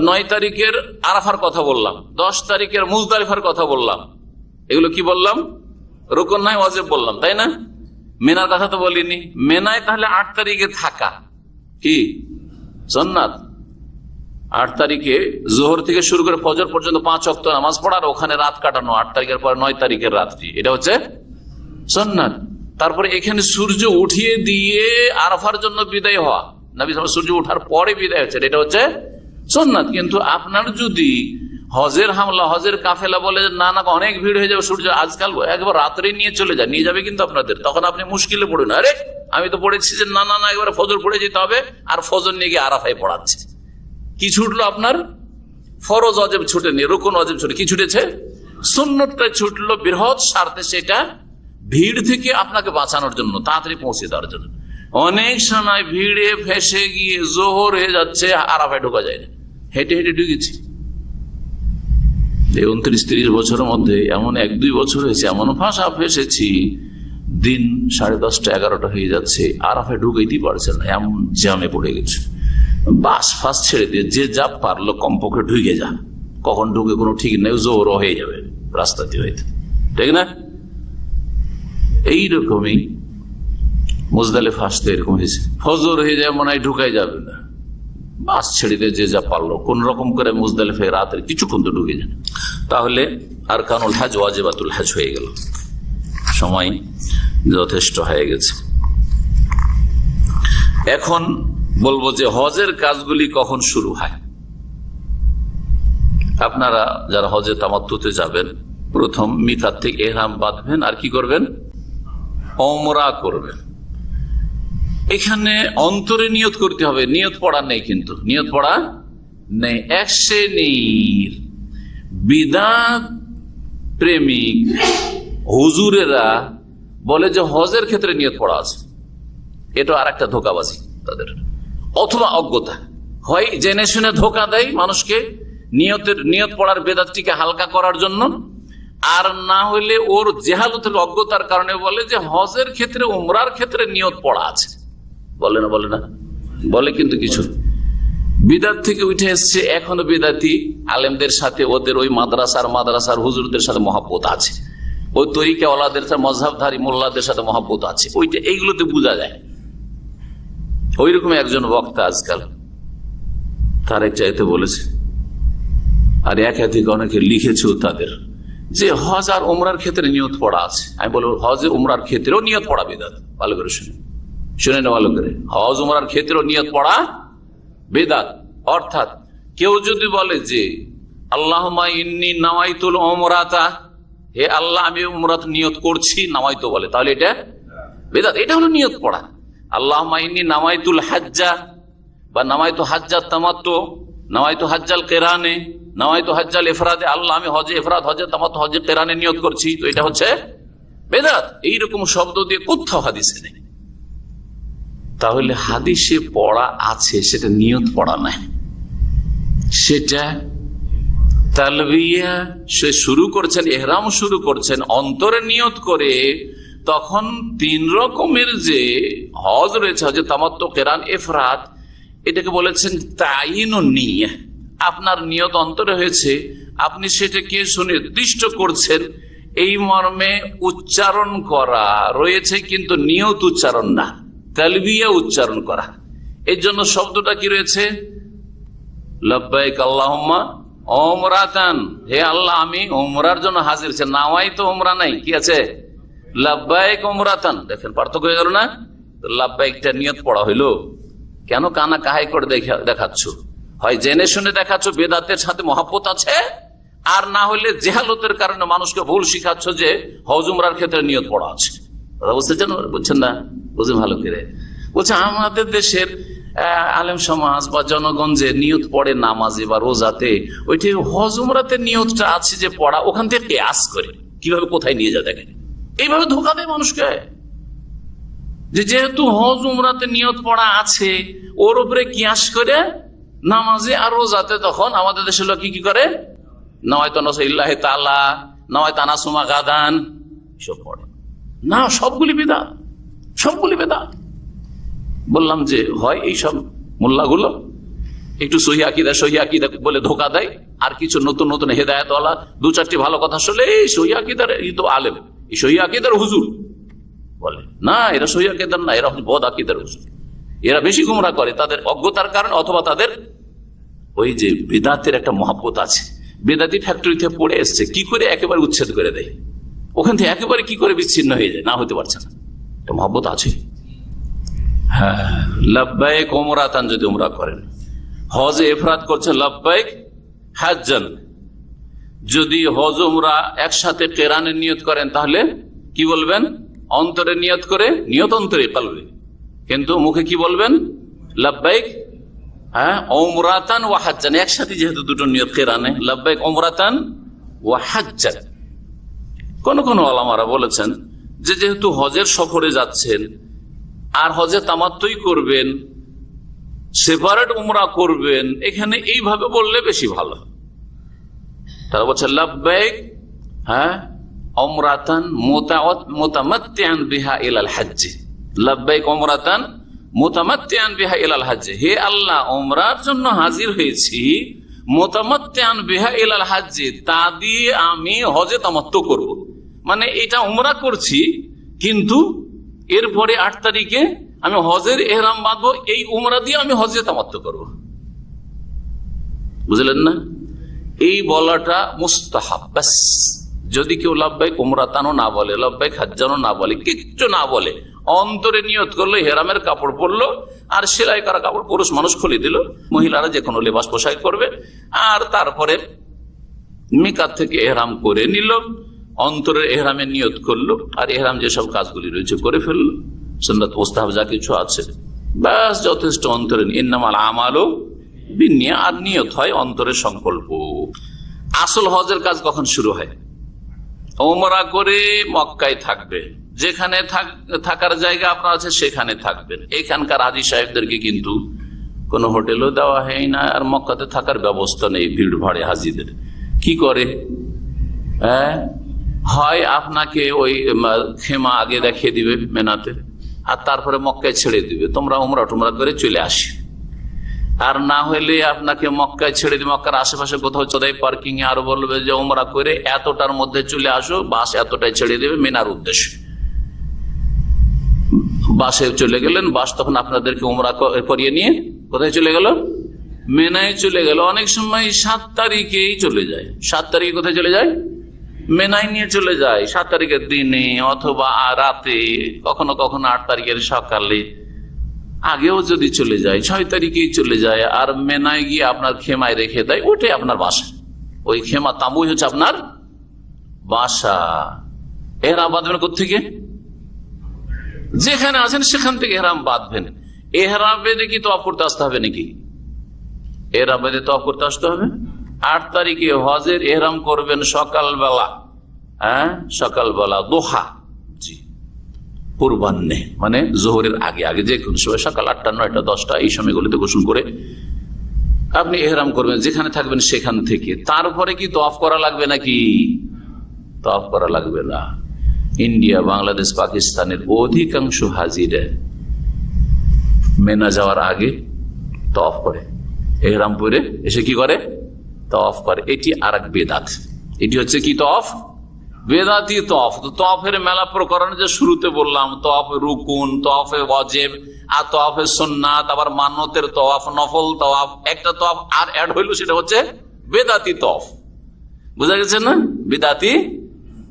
9 তারিখের আরাফার কথা বললাম, 10 তারিখের মুজদালিফার কথা বললাম, এগুলো কি বললাম? রুকন নাই ওয়াজিব বললাম, তাই না? মিনার কথা তো বলিনি। মিনায় তাহলে 8 তারিখে থাকা কি সুন্নাত। 8 তারিখে জোহর থেকে শুরু করে ফজর পর্যন্ত 5 ওয়াক্ত নামাজ পড়ার, ওখানে রাত কাটানো 8 তারিখের পর 9 তারিখের রাত্রি, এটা হচ্ছে সুন্নাত। তারপরে এখানে সূর্য উঠিয়ে দিয়ে আরাফার জন্য বিদায় হওয়া, নবী সাল্লাল্লাহু আলাইহি ওয়াসাল্লাম সূর্য ওঠার পরে বিদায় হচ্ছে, এটা হচ্ছে সুন্নাত। কিন্তু আপনার যদি হজের হামলা, হজের কাফেলা বলে না না অনেক ভিড় হয়ে যাবে, সূর্য আজকাল একবার রাত্রে নিয়ে চলে যায়, নিয়ে যাবে কিন্তু আপনাদের, তখন আপনি মুশকিলে পড়ুন। আরে আমি তো পড়েছি যে না না না একবার ফজর পড়ে যেতে হবে, আর ফজর নিয়ে গিয়ে আরাফায় পড়াচ্ছে। কি ছুটলো আপনার? ফরজ ওয়াজিব ছুটেনি, রুকন ওয়াজিব ছুটে, কি ছুটেছে? সুন্নতটা ছুটলো বৃহৎ স্বার্থে, সেটা ভিড় থেকে আপনাকে বাঁচানোর জন্য, তাড়াতাড়ি পৌঁছে দেওয়ার জন্য। অনেক সময় ভিড়ে ফেসে গিয়ে জোহর হয়ে যাচ্ছে, আরাফায় ঢোকা যায় না, হেঁটে হেঁটে ঢুকেছি। এই 29-30 বছরের মধ্যে এমন 1-2 বছর হয়েছে, এমন ভাষা ফেসেছি, দিন 10:30 11টা হয়ে যাচ্ছে, আরাফায় ঢুকাইতেই পারছে না, এমন জ্যামে পড়ে গেছে। বাস ফাস ছেড়ে দিয়ে যে যা পারলো কমপক্ষে ঢুকে যা, কখন ঢুকে কোনো ঠিক নেই, জোর হয়ে যাবে রাস্তা দিয়ে হইতে, ঠিক না? এইরকমই মুজদালিফা আসতে এরকম হয়েছে, ফজর হয়ে যায় মনে হয় ঢুকাই যাবে না, বাস ছেড়ে দিয়ে যে যা পারলো কোন রকম করে মুজদালিফায় রাতের কিছুক্ষণ তো ঢুকে যায়। তাহলে আরকানুল হজ ওয়াজিবাতুল হজ হয়ে গেল, সময় যথেষ্ট হয়ে গেছে। এখন বলবো যে হজের কাজগুলি কখন শুরু হয়। আপনারা যারা হজে তামাত্তুতে যাবেন, প্রথম মিকাত থেকে ইহরাম বাঁধবেন, আর কি করবেন? ওমরা করবেন। এখানে অন্তরে নিয়ত করতে হবে, নিয়ত পড়া নেই, কিন্তু নিয়ত পড়া নেই। এক শ্রেণীর বিদআত প্রেমিক হুজুরেরা বলে যে হজের ক্ষেত্রে নিয়ত পড়া আছে, এটা আর একটা ধোঁকাবাজি তাদের, অথবা অজ্ঞতা। হয় জেনে শুনে ধোকা দেয় মানুষকে নিয়ত পড়ার বেদাতটিকে হালকা করার জন্য, আর না হইলে ওর জেহালতের অজ্ঞতার কারণে বলে যে হজের ক্ষেত্রে উমরার ক্ষেত্রে নিয়ত পড়া আছে। বলে না বলে, কিন্তু কিছু বিদাত থেকে উঠে এসছে। এখনো বিদাতি আলেমদের সাথে ওদের ওই মাদ্রাসার হুজুরদের সাথে মহব্বত আছে, ওই তরিকা ওয়ালাদের সাথে মযহাবধারী মোল্লাদের সাথে মহব্বত আছে, ওইটা এইগুলোতে বোঝা যায়। ওইরকম একজন বক্তা আজকাল তার এক চাইতে বলেছে, আর একাধিক অনেকে লিখেছেও তাদের, যে হজ আর উমরার ক্ষেত্রে নিয়ত পড়া আছে। আমি বলবো হজ উমরার ক্ষেত্রেও নিয়ত পড়া বিদাত। ভালো করে শুনে না, ভালো করে, হজ উমরার ক্ষেত্রেও নিয়ত পড়া বেদাত। অর্থাৎ কেউ যদি বলে যে আল্লাহুম্মা ইন্নী নাওয়াইতুল উমরাতা, হে আল্লাহ আমি উমরাত নিয়ত করছি, নাওয়াইতু বলে, তাহলে এটা বেদাত। এটা হলো নিয়ত পড়া। আল্লাহুম্মা ইন্নী নাওয়াইতুল হাজ্জা বা নাওয়াইতু হাজ্জাত তামাত্তু, নাওয়াইতু হাজ্জাল কিরানে, নাওয়াইতু হাজ্জাল ইফরাদে, আল্লাহ আমি হজে ইফরাদ, হজে তামাত্তু, হজে কিরানে নিয়ত করছি, তো এটা হচ্ছে বেদাত। এইরকম শব্দ দিয়ে কোথাও হাদিসে নেই। তাহলে হাদিসে পড়া আছে, সেটা নিয়ত পড়া নাই, সেটা তালবিয়া সে শুরু করছেন, ইহরাম শুরু করছেন অন্তরে নিয়ত করে, তখন তিন রকমের যে হজ রয়েছে, হজে তামাত্তু, কিরান, ইফরাদ, এটাকে বলেছেন তাইনুন নিয়্যাহ। আপনার নিয়ত অন্তরে হয়েছে, আপনি সেটাকে সুনির্দিষ্ট করছেন, এই মর্মে উচ্চারণ করা রয়েছে, কিন্তু নিয়ত উচ্চারণ না, তালবিয়া উচ্চারণ করা। এর জন্য শব্দটা কি রয়েছে? লব্বাইক আল্লাহুম্মা উমরাতান, হে আল্লাহ আমি উমরার জন্য হাজির। নাওয়াই তো উমরা নাই, কি আছে? লব্বাইক উমরাতান। দেখেন পার্থক্য হয়ে গেল না? লব্বাইকটা নিয়ত পড়া হইলো, কেন কানা কাহাই করে দেখাচ্ছ? হয় জেনে শুনে দেখাচ্ছ, বেদাতের সাথে মহব্বত আছে, আর না হলে জেহালতের কারণে মানুষকে ভুল শিখাচ্ছ যে হজ উমরার ক্ষেত্রে নিয়ত পড়া আছে। কথা বুঝতেছেন? বুঝছেন না? বুঝে ভালো করে বলছে, আমাদের দেশের আলেম সমাজ বা জনগণ যে নিয়ত পড়ে নামাজে বা রোজাতে, ওইটি হজ উমরাতে নিয়তটা আছে যে পড়া, ওখান থেকে কিয়াস করে কিভাবে কোথায় নিয়ে যায় দেখেন। এইভাবে ধোকা দেয় মানুষকে, যে যেহেতু হজ উমরাতে নিয়ত পড়া আছে, ওর উপরে কিয়াস করে নামাজে আর রোজাতে তখন আমাদের দেশের লোক কি করে, নাওয়াইতু নাসরিল্লাহি তাআলা, নাওয়াইতু আনাসুমা গাদান, সব পড়ে না। সবগুলি বিদআত, সবগুলি বেদাত। বললাম যে হয় এইসব মোল্লাগুলো একটু সহিহ আকীদা বলে ধোকা দেয়, আর কিছু নতুন নতুন হেদায়েতওয়ালা দু চারটি ভালো কথা শুনলে এই সহিহ আকীদার, এই তো আলেম, এই সহিহ আকীদার হুজুর বলে না, এরা সহিহ আকীদার না, এরা বদ আকীদার হুজুর। এরা বেশি গুমরাহ করে তাদের অজ্ঞতার কারণে, অথবা তাদের ওই যে বেদাতের একটা মহব্বত আছে, বেদাতি ফ্যাক্টরিতে পড়ে এসছে, কি করে একেবারে উচ্ছেদ করে দেয়, ওখান থেকে একেবারে কি করে বিচ্ছিন্ন হয়ে যায়, না হতে পারছে না, একটা মহব্বত আছে। হ্যাঁ, লব্বাইক উমরাতান যদি উমরা করেন, হজে ইফরাদ করছেন লব্বাইক হাজ্জান, যদি হজ উমরা একসাথে কিরানের নিয়ত করেন তাহলে কি বলবেন? অন্তরে নিয়ত করে, নিয়ত অন্তরে কলবে, কিন্তু মুখে কি বলবেন? লব্বাইক হ্যাঁ উমরাতান ওয়া হাজ্জান, একসাথে যেহেতু দুটো নিয়ত কিরানে, লব্বাইক উমরাতান ওয়া হাজ্জান। কোন কোন ওলামারা বলেছেন যে যেহেতু হজের সফরে যাচ্ছেন আর হজে তামাত্তুই করবেন, সেপারেট উমরা করবেন, এখানে এইভাবে বললে বেশি ভালো। তারা বলছে লব্বাইক হ্যাঁ উমরাতান মুতামাত্তিআন বিহা ইলাল হজ্জ, লব্বাইক উমরাতান মুতামাত্তিআন বিহা ইলাল হজ্জ, হে আল্লাহ উমরার জন্য হাজির হয়েছি, মুতামাত্তিআন বিহা ইলাল হজ্জ, তা দিয়ে আমি হজে তামাত্তু করব। মানে এটা উমরা করছি, কিন্তু এরপরে 8 তারিখে আমি হজের ইহরাম বাঁধবো, এই উমরা দিয়ে আমি হজে তামাত্তু করব। বুঝলেন না? এই বলাটা মুস্তাহাব। বাস, যদি কেউ লব্বাইক উমরাতানও না বলে, লব্বাইক হাজ্জানও না বলে, কিচ্ছু না বলে, অন্তরে নিয়ত করলো, হেরামের কাপড় পরলো, আর সেলাই করা কাপড় পুরুষ মানুষ খুলে দিল, মহিলারা যে কোনো লেবাস পোশাক করবে, আর তারপরে মিকাত থেকে এহরাম করে নিল, অন্তরের এহরামের নিয়ত করলো, আর এহরাম যেসব কাজগুলি রয়েছে করে ফেললো, সুন্নাত মুস্তাহাব যা কিছু আছে, ব্যাস যথেষ্ট। অন্তরে ইন্নামাল আমালু বিন্নিয়াত, আর নিয়ত হয় অন্তরের সংকল্প। আসল হজের কাজ কখন শুরু হয়? উমরা করে মক্কায় থাকবে, যেখানে থাকার জায়গা আপনার আছে সেখানে থাকবেন। এখানকার হাজী সাহেবদেরকে কিন্তু কোনো হোটেলও দেওয়া হয় না, আর মক্কাতে থাকার ব্যবস্থা নেই ভিড় ভাড়ে হাজিদের। কি করে? হয় আপনাকে ওই খেমা আগে দেখিয়ে দিবে মেনাতে, আর তারপরে মক্কায় ছেড়ে দিবে, তোমরা উমরা টুমরা করে চলে আসি। আর না হলে আপনাকে মক্কায় ছেড়ে দিবে, মক্কার আশেপাশে কোথাও চোদাই পার্কিং এ, আরো বলবে যে উমরা করে এতটার মধ্যে চলে আসো, বাস এতটাই ছেড়ে দেবে মেনার উদ্দেশ্যে। বাসে চলে গেলেন, বাস তখন আপনাদেরকে উমরা করিয়ে নিয়ে কোথায় চলে গেল? মেনায় চলে গেল। অনেক সময় 7 তারিখেই চলে যায়। 7 তারিখে কোথায় চলে যায়? মেনায় নিয়ে চলে যায় 7 তারিখের দিনে, অথবা রাতে, কখনো কখনো 8 তারিখের সকালে, আগেও যদি চলে যায় 6 তারিখেই চলে যায়। আর মেনায় গিয়ে আপনার খেমায় রেখে দেয়, ওটাই আপনার বাসা। ওই খেমা তাঁবুই হচ্ছে আপনার বাসা। এহরাম বাঁধবেন কোত্থেকে? যেখানে আছেন সেখান থেকে এহরাম বাঁধবেন। এহরাম বেঁধে কি তওয়াফ করতে আসতে হবে নাকি? এহরাম বেঁধে তওয়াফ করতে আসতে হবে। 8 তারিখে হজের এহরাম করবেন সকালবেলা, সকালবেলা দোহা, জি, পূর্বাহ্নে, মানে জোহরের আগে আগে, যে কোন সময়, সকাল 8টা 9টা 10টা, এই সময়গুলিতে গোসল করে আপনি এহরাম করবেন যেখানে থাকবেন সেখান থেকে। তারপরে কি তওয়াফ করা লাগবে নাকি? তওয়াফ করা লাগবে না। ইন্ডিয়া, বাংলাদেশ, পাকিস্তানের অধিকাংশ হাজিরা মেনা যাওয়ার আগে তওয়াফ করে, এহরাম পরে এসে কি করে? তওয়াফ করে। এটি আর এক বেদাত। এটি হচ্ছে কি? তওয়াফ, বেদাতি তওয়াফ। তো তওয়াফের মেলা প্রকরণ যে শুরুতে বললাম, তওয়াফে রুকুন, তওয়াফে ওয়াজিব, আর তওয়াফে সুন্নাত, আবার মান্নতের তওয়াফ, নফল তওয়াফ, একটা তওয়াফ আর অ্যাড হইল, সেটা হচ্ছে বেদাতি তওয়াফ। বুঝা গেছে না? বেদাতি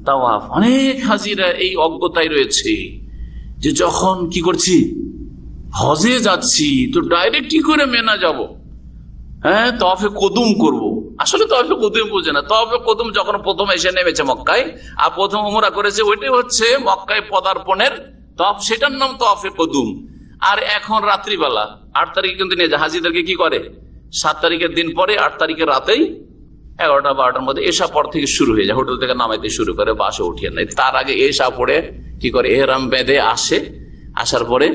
তাওয়াফ। অনেক হাজিরা এই অজ্ঞতায় রয়েছে যে যখন কি করছি, হজে যাচ্ছি, তো ডাইরেক্ট কি করে মেনা যাব, তওয়াফে কদুম করব। আসলে তওয়াফে কদুম বোঝে না। তওয়াফে কদুম যখন প্রথম এসে নেমেছে মক্কায়, আর প্রথম উমরা করেছে, ওইটাই হচ্ছে মক্কায় পদার্পণের তওয়াফ, সেটার নাম তওয়াফে কদুম। আর এখন রাত্রিবেলা 8 তারিখে কিন্তু নিয়ে যায় হাজিদেরকে, কি করে 7 তারিখের দিন পরে 8 তারিখের রাতেই 11টা 12টার মধ্যে এশা পর থেকে শুরু হয়ে যায়, হোটেল থেকে নামাইতে শুরু করে, বাসে উঠিয়ে নেয়। তার আগে এশা পড়ে কি করে, এহরাম বেঁধে আসে, আসার পরে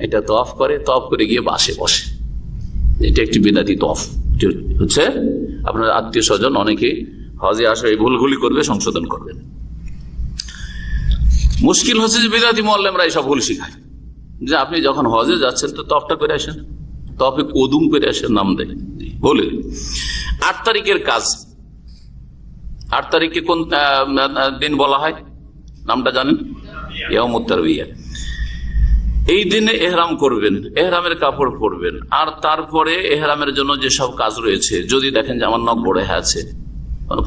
এটা তওয়াফ করে, তওয়াফ করে গিয়ে বাসে বসে। এটা একটি বিদাতি তওয়াফ। হচ্ছে আপনার আত্মীয় স্বজন অনেকে হজে আসে, এই ভুলগুলি করবে, সংশোধন করবেন। মুশকিল হচ্ছে যে বিদাতি মুআল্লিমরা এইসব ভুল শিখায়, যে আপনি যখন হজে যাচ্ছেন তো তওয়াফটা করে আসেন, তওয়াফে কদুম করে আসেন, নাম দেয় বলে। 8 তারিখের কাজ, 8 তারিখে কোন দিন বলা হয়, নামটা জানেন? ইয়াউমুত তারবিয়া। এই দিনে এহরাম করবেন, এহরামের কাপড় পরবেন, আর তারপরে এহরামের জন্য যেসব কাজ রয়েছে, যদি দেখেন যে আমার নখ বড় হয়ে আছে,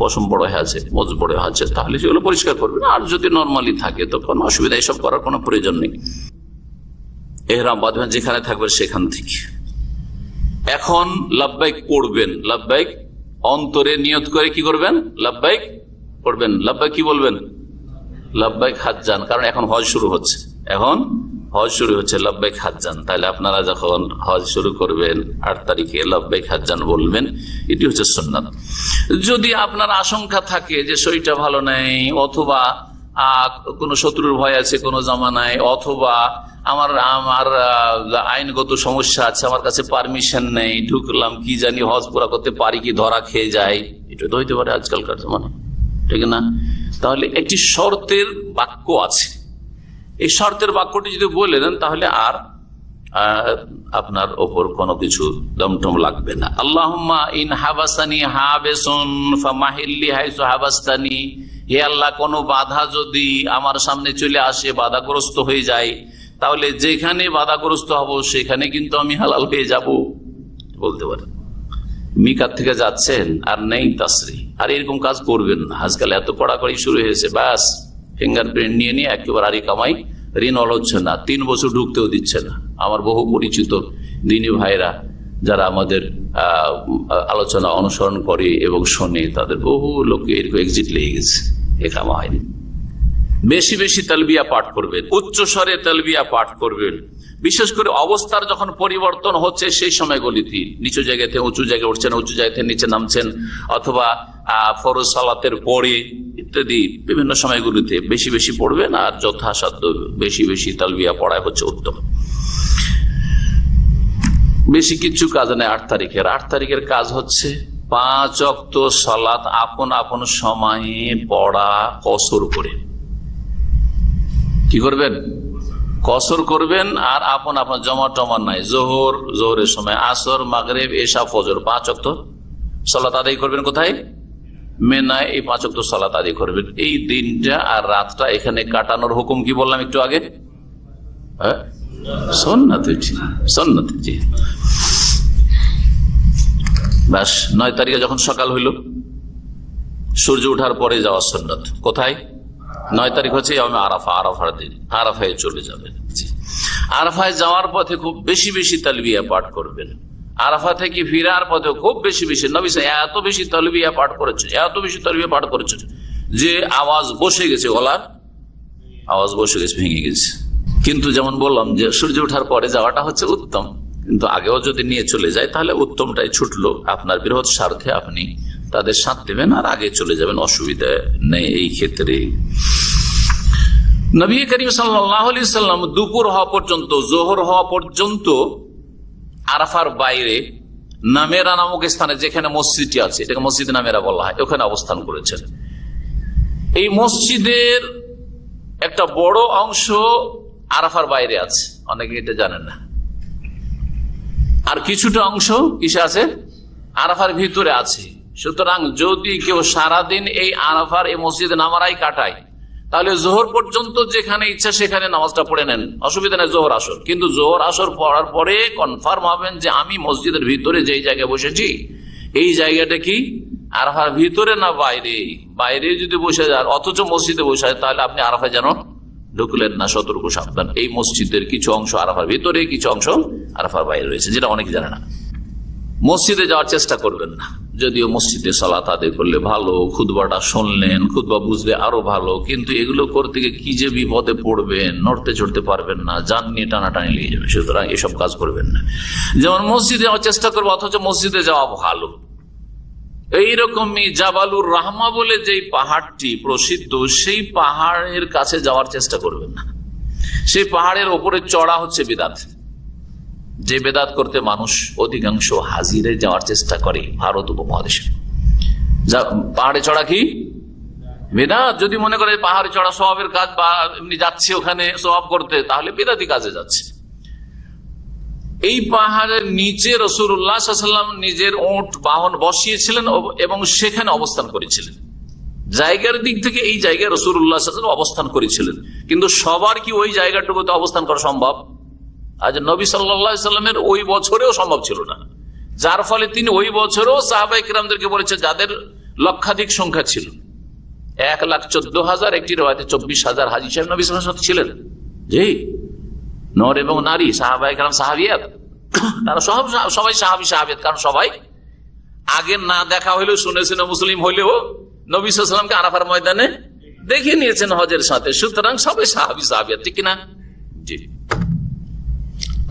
পশম বড় হয়ে আছে, মজ বড় হয়ে আছে, তাহলে সেগুলো পরিষ্কার করবেন। আর যদি নর্মালি থাকে তো কোনো অসুবিধা, এসব করার কোনো প্রয়োজন নেই। এহরাম বাঁধবেন যেখানে থাকবেন সেখান থেকে। এখন লাব্বাইক পড়বেন, লাব্বাইক অন্তরে নিয়ত করে কি করবেন, লাব্বাইক পড়বেন। লাব্বাইক কি বলবেন? লাব্বাইক হাজ্জান, কারণ এখন হজ শুরু হচ্ছে, এখন হজ শুরু হচ্ছে, লাব্বাইক হাজ্জান। তাহলে আপনারা যখন হজ শুরু করবেন 8 তারিখে লাব্বাইক হাজ্জান বলবেন, এটি হচ্ছে সুন্নাত। যদি আপনার আশঙ্কা থাকে যে শরীরটা ভালো নেই, অথবা কোন শত্রুর ভয় আছে কোনো জামানায়, অথবা আমার আইনগত সমস্যা আছে, আমার কাছে পারমিশন নেই, ঢুকলাম কি জানি হজ পুরা করতে পারি কি, ধরা খেয়ে যায়, এটা তো হইতে পারে আজকালকার জামানায়, ঠিক না? তাহলে একটি শর্তের বাক্য আছে, এই শর্তের বাক্যটি যদি বলে দেন তাহলে আর আপনার ওপর কোনো কিছু দমটম লাগবে না। আল্লাহুম্মা ইন হাবাসানি হাবেসুন ফামাহিল্লি হাইসু হাবাসতানি, হে আল্লাহ, কোনো বাধা যদি আমার সামনে চলে আসে, বাধাগ্রস্ত হয়ে যায়, তাহলে যেখানে বাধাগ্রস্ত হব সেখানে কিন্তু আমি হালাল হয়ে যাব, বলতে পারেন। মিকাত থেকে যাচ্ছেন আর নেই তাসরি, আর এরকম কাজ করবেন না। আজকাল এত কড়াকড়ি শুরু হয়েছে, ব্যাস ফিঙ্গারপ্রিন্ট নিয়ে নিয়ে একেবারে আরি কামাই, ঋণ হচ্ছে না, 3 বছর ঢুকতেও দিচ্ছে না। আমার বহু পরিচিত দিনী ভাইরা যারা আমাদের আলোচনা অনুসরণ করে এবং শোনে, তাদের বহু লোকে এরকম এক্সিট লেগে গেছে, একামা হয়নি। বেশি বেশি তালবিয়া পাঠ করবেন, উচ্চ স্বরে তালবিয়া পাঠ করবেন। বিশেষ করে অবস্থার যখন পরিবর্তন হচ্ছে সেই সময়গুলিতে, নিচু জায়গা থেকে উঁচু জায়গায় উঠছেন, উঁচু জায়গা থেকে নিচে নামছেন, অথবা ফরজ সালাতের পরে ইত্যাদি বিভিন্ন সময়গুলিতে বেশি বেশি পড়বেন, আর যথাসাধ্য বেশি বেশি তালবিয়া পড়ায় হচ্ছে উত্তম। বেশি কিছু কাজ নেই। 8 তারিখের কাজ হচ্ছে 5 ওয়াক্ত সালাত আপন আপন সময়ে পড়া কসর করে। কি করবেন? কসর করবেন। আর আপন আপন জমা টমা নাই। জোহরের সময়, আসর, মাগরিব, এশা, ফজর 5 ওয়াক্ত সালাত আদায় করবেন। কোথায়? মেনায়। এই 5 ওয়াক্ত সালাত আদায় করবেন। এই দিনটা আর রাতটা এখানে কাটানোর হুকুম কি বললাম একটু আগে? সুন্নাতে। জি। ব্যাস 9 তারিখে যখন সকাল হইল, সূর্য ওঠার পরে যাওয়া সুন্নাত। কোথায়? 9 তারিখ হচ্ছে আরাফার দিন। আরাফায় চলে যাবেন। আরাফায় যাওয়ার পথে খুব বেশি বেশি তালবিয়া পাঠ করবেন। আরাফা থেকে ফিরার পথে খুব বেশি বেশি, নবী এত বেশি তালবিয়া পাঠ করেছেন যে আওয়াজ বসে গেছে, গলার আওয়াজ বসে গেছে, ভেঙে গেছে। কিন্তু যেমন বললাম যে সূর্য ওঠার পরে যাওয়াটা হচ্ছে উত্তম, কিন্তু আগেও যদি নিয়ে চলে যায় তাহলে উত্তমটাই ছুটলো। আপনার বৃহৎ স্বার্থে আপনি তাদের সাথ দেবেন আর আগে চলে যাবেন, অসুবিধা নেই এই ক্ষেত্রে। নবী করিম সাল্লাল্লাহু আলাইহি সাল্লাম দুপুর হওয়া পর্যন্ত, জোহর হওয়া পর্যন্ত আরাফার বাইরে নামেরা নামক স্থানে, যেখানে মসজিদটি আছে, এটাকে মসজিদ নামেরা বলা হয়, ওখানে অবস্থান করেছেন। এই মসজিদের একটা বড় অংশ আরাফার বাইরে আছে, অনেকে এটা জানেন না। আর কিছুটা অংশ কিসে আছে? আরাফার ভিতরে আছে। সুতরাং যদি কেউ সারাদিন এই আরাফার এই মসজিদে নামারাই কাটায়, তাহলে জোহর পর্যন্ত যেখানে ইচ্ছা সেখানে নামাজটা পড়ে নেন, অসুবিধা নেই, জোহর আসর। কিন্তু জোহর আসর পড়ার পরে কনফার্ম হবেন যে আমি মসজিদের ভিতরে যেই জায়গায় বসেছি, এই জায়গাটা কি আরাফার ভিতরে না বাইরে। বাইরে যদি বসে যান অথচ মসজিদে বসে যায়, তাহলে আপনি আরাফায় যেন ঢুকলেন না, সতর্ক সাবধান। এই মসজিদের কিছু অংশ আরাফার ভিতরে, কিছু অংশ আরাফার বাইরে রয়েছে, যেটা অনেকে জানে না। মসজিদে যাওয়ার চেষ্টা করবেন না, যদিও মসজিদে সালাত আদায় করলে ভালো, খুতবাটা শুনলেন, খুতবা বুঝলে আরো ভালো, কিন্তু এগুলো করতে গিয়ে কি যে বিপদে পড়বেন, নড়তে চড়তে পারবেন না, জান নিয়ে টানাটানি লেগে যাবে। সুতরাং এসব কাজ করবেন না। যেমন মসজিদে যাওয়ার চেষ্টা করবো অথচ মসজিদে যাওয়া ভালো। এইরকমই জাবালুর রাহমা বলে যেই পাহাড়টি প্রসিদ্ধ, সেই পাহাড়ের কাছে যাওয়ার চেষ্টা করবেন না। সেই পাহাড়ের ওপরে চড়া হচ্ছে বিদাত। যে বেদাত করতে মানুষ অধিকাংশ হাজিরে যাওয়ার চেষ্টা করে ভারত উপমহাদেশে, পাহাড়ে চড়া কি বেদাত। যদি মনে করে পাহাড়ে চড়া স্বভাবের কাজ বা এমনি যাচ্ছে ওখানে স্বভাব করতে, তাহলে বেদাতি কাজে যাচ্ছে। এই পাহাড়ের নিচে রাসূলুল্লাহ সাল্লাল্লাহু আলাইহি ওয়াসাল্লাম নিজের উট বাহন বসিয়েছিলেন এবং সেখানে অবস্থান করেছিলেন। জায়গার দিক থেকে এই জায়গায় রাসূলুল্লাহ সাল্লাল্লাহু আলাইহি ওয়াসাল্লাম অবস্থান করেছিলেন, কিন্তু সবার কি ওই জায়গাটুকুতে অবস্থান করা সম্ভব? আজ নবী সাল্লাল্লাহু আলাইহি ওয়াসাল্লামের ওই বছরেও সম্ভব ছিল না, যার ফলে তিনি ওই বছরেও সাহাবায়ে কিরামদেরকে বলেছেন, যাদের লক্ষাধিক সংখ্যা ছিল, 1,14,000, একটি রওয়ায়াতে 24,000 হাজী সাহেব নবী সাল্লাল্লাহু আলাইহি ওয়াসাল্লামের ছিলেন। জি, নর এবং নারী, সাহাবায়ে কিরাম, সাহাবিয়াত, তারা সবাই সাহাবিয়াত, কারণ সবাই আগে না দেখা হইলেও শুনেছেন, মুসলিম হইলেও নবী সাল্লাল্লাহু আলাইহি ওয়াসাল্লামকে আরাফার ময়দানে দেখে নিয়েছেন হজের সাথে। সুতরাং সবাই সাহাবিয়াত, ঠিক কিনা? জি।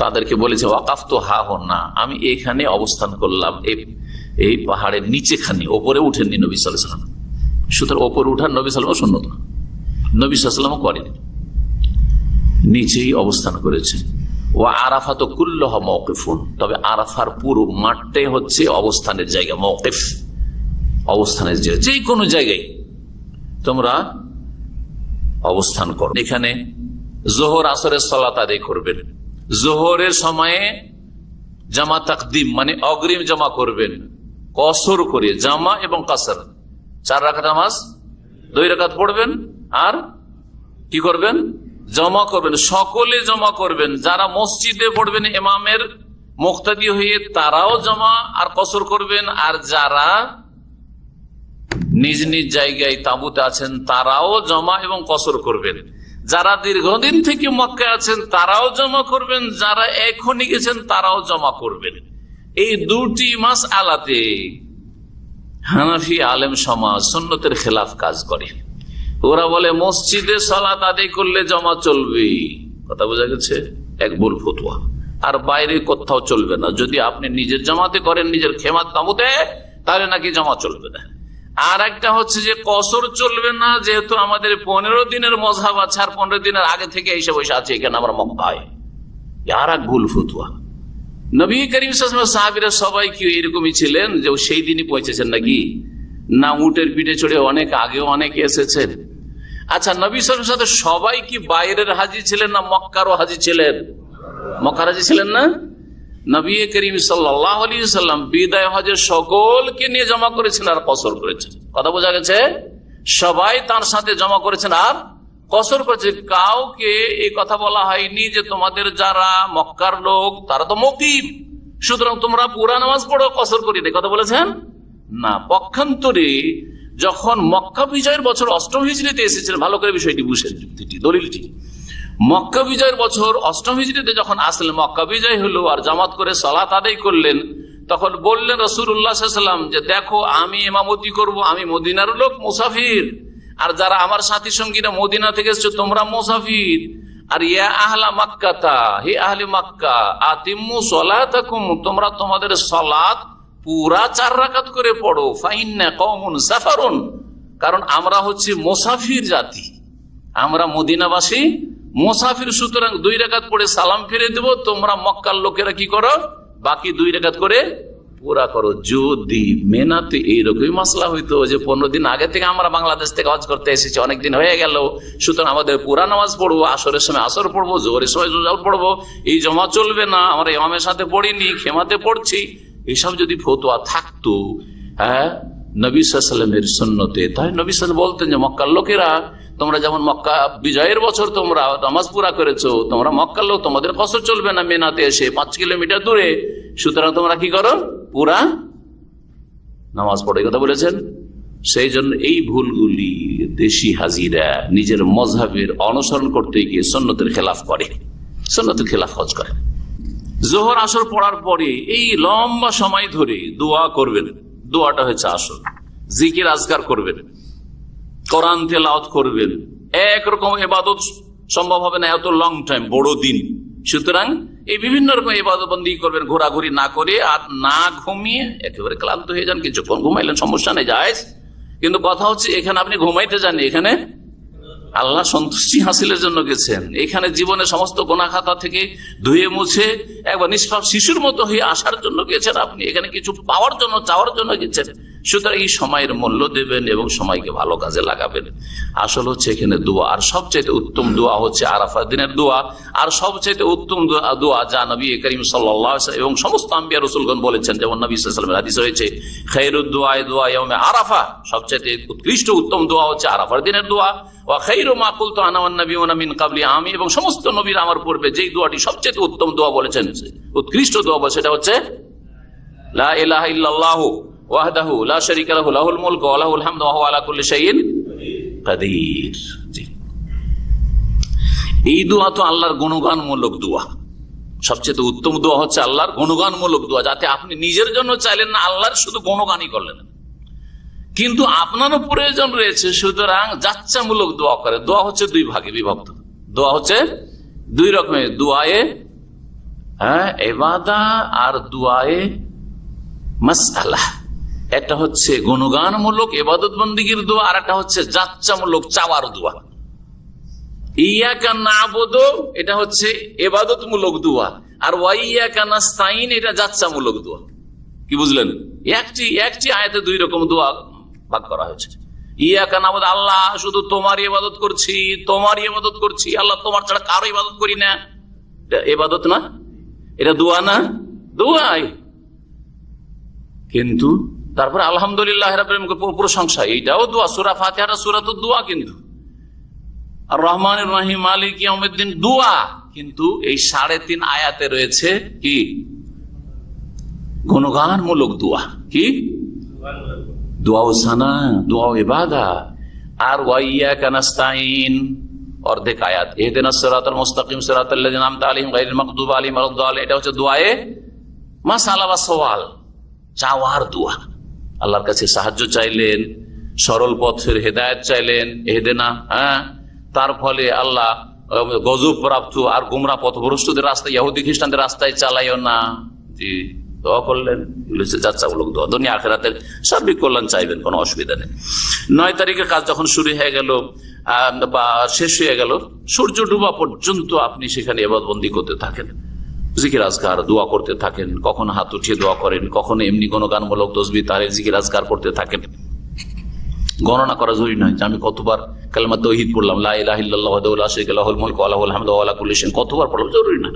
তাদেরকে বলেছে ওয়াকাফতু হা হুনা, আমি এখানে অবস্থান করলাম, এই পাহাড়ের নিচেখানে, ওপরে উঠেননি নবী সাল্লাল্লাহু আলাইহি ওয়াসাল্লাম। সুতরাং ওপরে উঠার নবী সাল্লাল্লাহু আলাইহি ওয়াসাল্লাম সুন্নত না, নবী সাল্লাল্লাহু আলাইহি ওয়াসাল্লাম করেন, নিচেই অবস্থান করেছেন। ওয়া আরাফাতু কুল্লুহা মাওকিফুন, তবে আরাফার পুরো মাঠটাই হচ্ছে অবস্থানের জায়গা। মাওকিফ অবস্থানের জায়গা, যে কোনো জায়গায় তোমরা অবস্থান করো। এখানে জোহর আসরের সালাত আদায় করবেন। জোহরের সময়ে জামা তাকদিম মানে অগ্রিম জমা করবেন, কসর করে, জামা এবং কাসর, 4 রাকাত নামাজ 2 রাকাত পড়বেন, আর কি করবেন? জমা করবেন, সকলে জমা করবেন। যারা মসজিদে পড়বেন ইমামের মুক্তাদি হয়ে, তারাও জমা আর কসর করবেন, আর যারা নিজ নিজ জায়গায় তাঁবুতে আছেন তারাও জমা এবং কসর করবেন। যারা দীর্ঘদিন থেকে মক্কায় আছেন তারাও জমা করবেন, যারা এখনই গেছেন তারাও জমা করবেন। এই দুটি মাসআলাতে হানাফি আলেম সমাজ সুন্নতের খেলাফ কাজ করে। ওরা বলে মসজিদে সালাত আদায় করলে জমা চলবে, কথা বোঝা গেছে, এক ভুল ফতোয়া। আর বাইরে কোথাও চলবে না। যদি আপনি নিজের জামাতে করেন, নিজের খেমাত তাঁবুতে, তাহলে নাকি জমা চলবে না। আর একটা হচ্ছে যে কসর চলবে না, যেহেতু আমাদের 15 দিনের মযহাব আছে, আর 15 দিনের আগে থেকে এসে বসে আছে এখানে আমরা মক্কায়, আর এক ভুল ফতোয়া। নবী করিম সাল্লাল্লাহু আলাইহি ওয়াসাল্লাম সাহাবীরা সবাই কি এরকমই ছিলেন যে সেই দিনই পৌঁছেছেন নাকি, না উটের পিঠে চড়ে অনেক আগেও অনেকে এসেছেন? আচ্ছা, নবী সাল্লাল্লাহু আলাইহি ওয়াসাল্লাম সবাই কি বাইরের হাজী ছিলেন না মক্কারও হাজী ছিলেন? মক্কার হাজী ছিলেন না? নবী করিম সাল্লাল্লাহু আলাইহি ওয়াসাল্লাম বিদায় হজের সকলকে নিয়ে জমা করেছেন আর কসর করেছেন। কথা বোঝা গেছে? সবাই তার সাথে জমা করেছেন আর কসর করেছে। কাউকে এই কথা বলা হয়নি যে তোমাদের যারা মক্কার লোক তারা তো মুকিম, সুতরাং তোমরা পুরা নামাজ পড়ো, কসর করি না, কথা বলেছেন না। পক্ষান্তরে যখন মক্কা বিজয়ের বছর 8ম হিজরিতে এসেছিলেন, ভালো করে বিষয়টি বুঝেন, যুক্তিটি দলিলটি, মক্কা বিজয়ের বছর 8ম হিজরিতে যখন আসলেন, মক্কা বিজয় হলো আর জামাত করে সালাত আদায় করলেন, তখন বললেন রাসূলুল্লাহ সাল্লাল্লাহু আলাইহি ওয়াসাল্লাম যে দেখো আমি ইমামতি করব, আমি মদিনার লোক মুসাফির, আর যারা আমার সাথী সঙ্গীরা মদিনা থেকে এসেছে তোমরা মুসাফির। আর ইয়া আহলা মাক্কাতা, হে আহলে মক্কা, আতিম্মু সালাতাকুম, তোমরা তোমাদের সালাত পুরা 4 রাকাত করে পড়ো। ফাইন্না কওমুন সাফারুন, কারণ আমরা হচ্ছে মুসাফির জাতি, আমরা মদিনাবাসী মুসাফির, সুতরাং 2 রাকাত পড়ে সালাম ফিরে দেব, তোমরা মক্কার লোকেরা কি করো, বাকি 2 রাকাত করে পুরা করো। যদি মেনাতে এইরকমই মাসলা হইতো যে 15 দিন আগে থেকে আমরা বাংলাদেশ থেকে হজ করতে এসেছি, অনেকদিন হয়ে গেল, সুতরাং আমাদের পুরা নামাজ পড়বো, আসরের সময় আসর পড়বো, জোহরের সময় জোহর পড়বো, এই জমা চলবে না, আমরা ইমামের সাথে পড়িনি, খেমাতে পড়ছি, এইসব যদি ফতোয়া থাকতো হ্যাঁ নবী সাল্লাল্লাহু আলাইহি ওয়াসাল্লামের সুন্নতে, তাই নবী সাল্লাল্লাহু আলাইহি ওয়াসাল্লাম বলতেন যে মক্কার লোকেরা তোমরা যেমন মক্কা বিজয়ের বছর তোমরা নামাজ পুরা করেছো, তোমরা মক্কার লোক, তোমাদের কসর চলবে না মেনাতে এসে 5 কিলোমিটার দূরে, সুতরাং তোমরা কি করো, পুরা নামাজ পড়ে, কথা বলেছেন। সেই জন্য এই ভুলগুলি দেশি হাজিরা নিজের মজহাবের অনুসরণ করতে গিয়ে সুন্নতের খেলাফ করে, সুন্নতের খেলাফ হজ করে। জোহর আসর পড়ার পরে এই লম্বা সময় ধরে দোয়া করবেন, দোয়াটা হচ্ছে আসর, জিকির আজকার করবেন, কোরআন তেলাওয়াত করবেন, একরকম ইবাদত সম্ভব হবে না এত লং টাইম, বড় দিন, সুতরাং এই বিভিন্ন রকম ইবাদত বন্দী করবেন, ঘোরাঘুরি না করে আর না ঘুমিয়ে, একেবারে ক্লান্ত হয়ে যান, কিছুক্ষণ ঘুমাইলেন সমস্যা নেই, জায়েজ। কিন্তু কথা হচ্ছে এখানে আপনি ঘুমাইতে যাননি, এখানে আল্লাহ সন্তুষ্টি হাসিলের জন্য গেছেন, এখানে জীবনের সমস্ত গুনাহ খাতা থেকে ধুয়ে মুছে একবার নিষ্পাপ শিশুর মতো হয়ে আসার জন্য গেছেন, আপনি এখানে কিছু পাওয়ার জন্য, চাওয়ার জন্য গেছেন। সুতরাং এই সময়ের মূল্য দেবেন এবং সময়কে ভালো কাজে লাগাবেন। আসল হচ্ছে এখানে দোয়া, আর সবচেয়ে উত্তম দোয়া হচ্ছে আরাফার দিনের দোয়া, আর সবচেয়ে উত্তম দোয়া যা নবী করিম সাল্লাল্লাহু আলাইহি ওয়াসাল্লাম এবং সমস্ত আম্বিয়া রাসূলগণ বলেছেন, যেমন নবী সাল্লাল্লাহু আলাইহি ওয়াসাল্লামের হাদিস রয়েছে, খায়রুদ দুআ দুআ ইয়াউমে আরাফা, সবচেয়ে উৎকৃষ্ট উত্তম দোয়া হচ্ছে আরাফার দিনের দোয়া। ওয়া খায়রু মা কুলতু আনা ওয়ান নাবিয়ুনা মিন ক্বাবলি, আমি এবং সমস্ত নবীরা আমার পূর্বে যেই দোয়াটি সবচেয়ে উত্তম দোয়া বলেছেন, উৎকৃষ্ট দোয়া বলে, সেটা হচ্ছে লা ইলাহা ইল্লাল্লাহু ওয়াহদাহু লা শারীকা লাহু লাহুল মুলকু ওয়া লাহুল হামদু ওয়া হুয়া আলা কুল্লি শাইইন কাদির। এই দোয়া তো আল্লাহর গুণগানমূলক দোয়া, সবচেয়ে উত্তম দোয়া হচ্ছে আল্লাহর গুণগানমূলক দোয়া, যাতে আপনি নিজের জন্য চাইলেন না, আল্লাহর শুধু গুণগানই করলেন, কিন্তু আপনারও প্রয়োজন রয়েছে, সুতরাং যাচ্ছামূলক দোয়া করে। দোয়া হচ্ছে 2 ভাগে বিভক্ত, দোয়া হচ্ছে 2 রকমের, দোয়ায়ে ইবাদা আর দোয়ায়ে মাসআলা। একটা হচ্ছে গুণগানমূলক ইবাদত বন্দেগীর দোয়া, আর একটা হচ্ছে যাচ্ছামূলক চাওয়ার দোয়া। ইয়াকা নাবুদু এটা হচ্ছে ইবাদতমূলক দোয়া, আর ওয়াইয়াকা নাস্তাইন এটা যাচ্ছামূলক দোয়া। কি বুঝলেন? একটি আয়াতে 2 রকম দোয়া ভাগ করা হয়েছে। ইয়াকা নাবুদু, আল্লাহ শুধু তোমার ইবাদত করছি, তোমার ইবাদত করছি, আল্লাহ তোমার ছাড়া কারো ইবাদত করি না, এটা ইবাদত না, এটা দোয়া না, দোয়াই। কিন্তু তারপরে আলহামদুলিল্লাহ রাব্বিল আলামিন প্রশংসা, এইটাও দোয়া। সূরা ফাতিহা সূরাতুদ দোয়া, কিন্তু আর রহমানির রহিম মালিক ইয়াউমিদ্দিন দোয়া, কিন্তু এই 3.5 আয়াতে রয়েছে কি গুণগানমূলক দোয়া, কি দোয়া ও সানা, দোয়া ও ইবাদা। আর ওয়াইয়াকা নাস্তাইন অর্ধেক আয়াত, ইহদিনাস সিরাতাল মুস্তাকিম সিরাতাল লাযিনা আন'আমতা আলাইহিম গায়রিল মাগদুবি আলাইহিম ওয়ালাদ-দাল্লিন, এটা হচ্ছে দোয়ায়ে মাসআলা বা সওয়াল, চাওয়ার দোয়া। আল্লাহর কাছে সাহায্য চাইলেন, সরল পথের হেদায়েত চাইলেন, ইহদিনা, তার ফলে আল্লাহ গজব প্রাপ্ত আর গোমরাহ পথভ্রষ্টদের রাস্তায়, ইহুদি খ্রিস্টানদের রাস্তায় চালাইও না, জি দোয়া করলেন। যাচ্ছামূলক দোয়া, দুনিয়া আখিরাতের সার্বিক কল্যাণ চাইবেন, কোনো অসুবিধা নেই। 9 তারিখের কাজ যখন শুরু হয়ে গেল বা শেষ হয়ে গেল, সূর্য ডুবা পর্যন্ত আপনি সেখানে ইবাদতবন্দি করতে থাকেন। জিকির আজকার দোয়া করতে থাকেন, কখনো হাত উঠিয়ে দোয়া করেন, কখনো এমনি কোনো গানমূলক তসবিহ তাহলিল জিকির আজকার করতে থাকেন। গণনা করা জরুরি নয় যে আমি কতবার কালেমা তাওহীদ পড়লাম, লা ইলাহা ইল্লাল্লাহু ওয়াহদাহু লা শারীকা লাহু লাহুল মুলকু ওয়া লাহুল হামদু ওয়া লা কুল্লি শাইইন কতবার পড়লাম জরুরি না।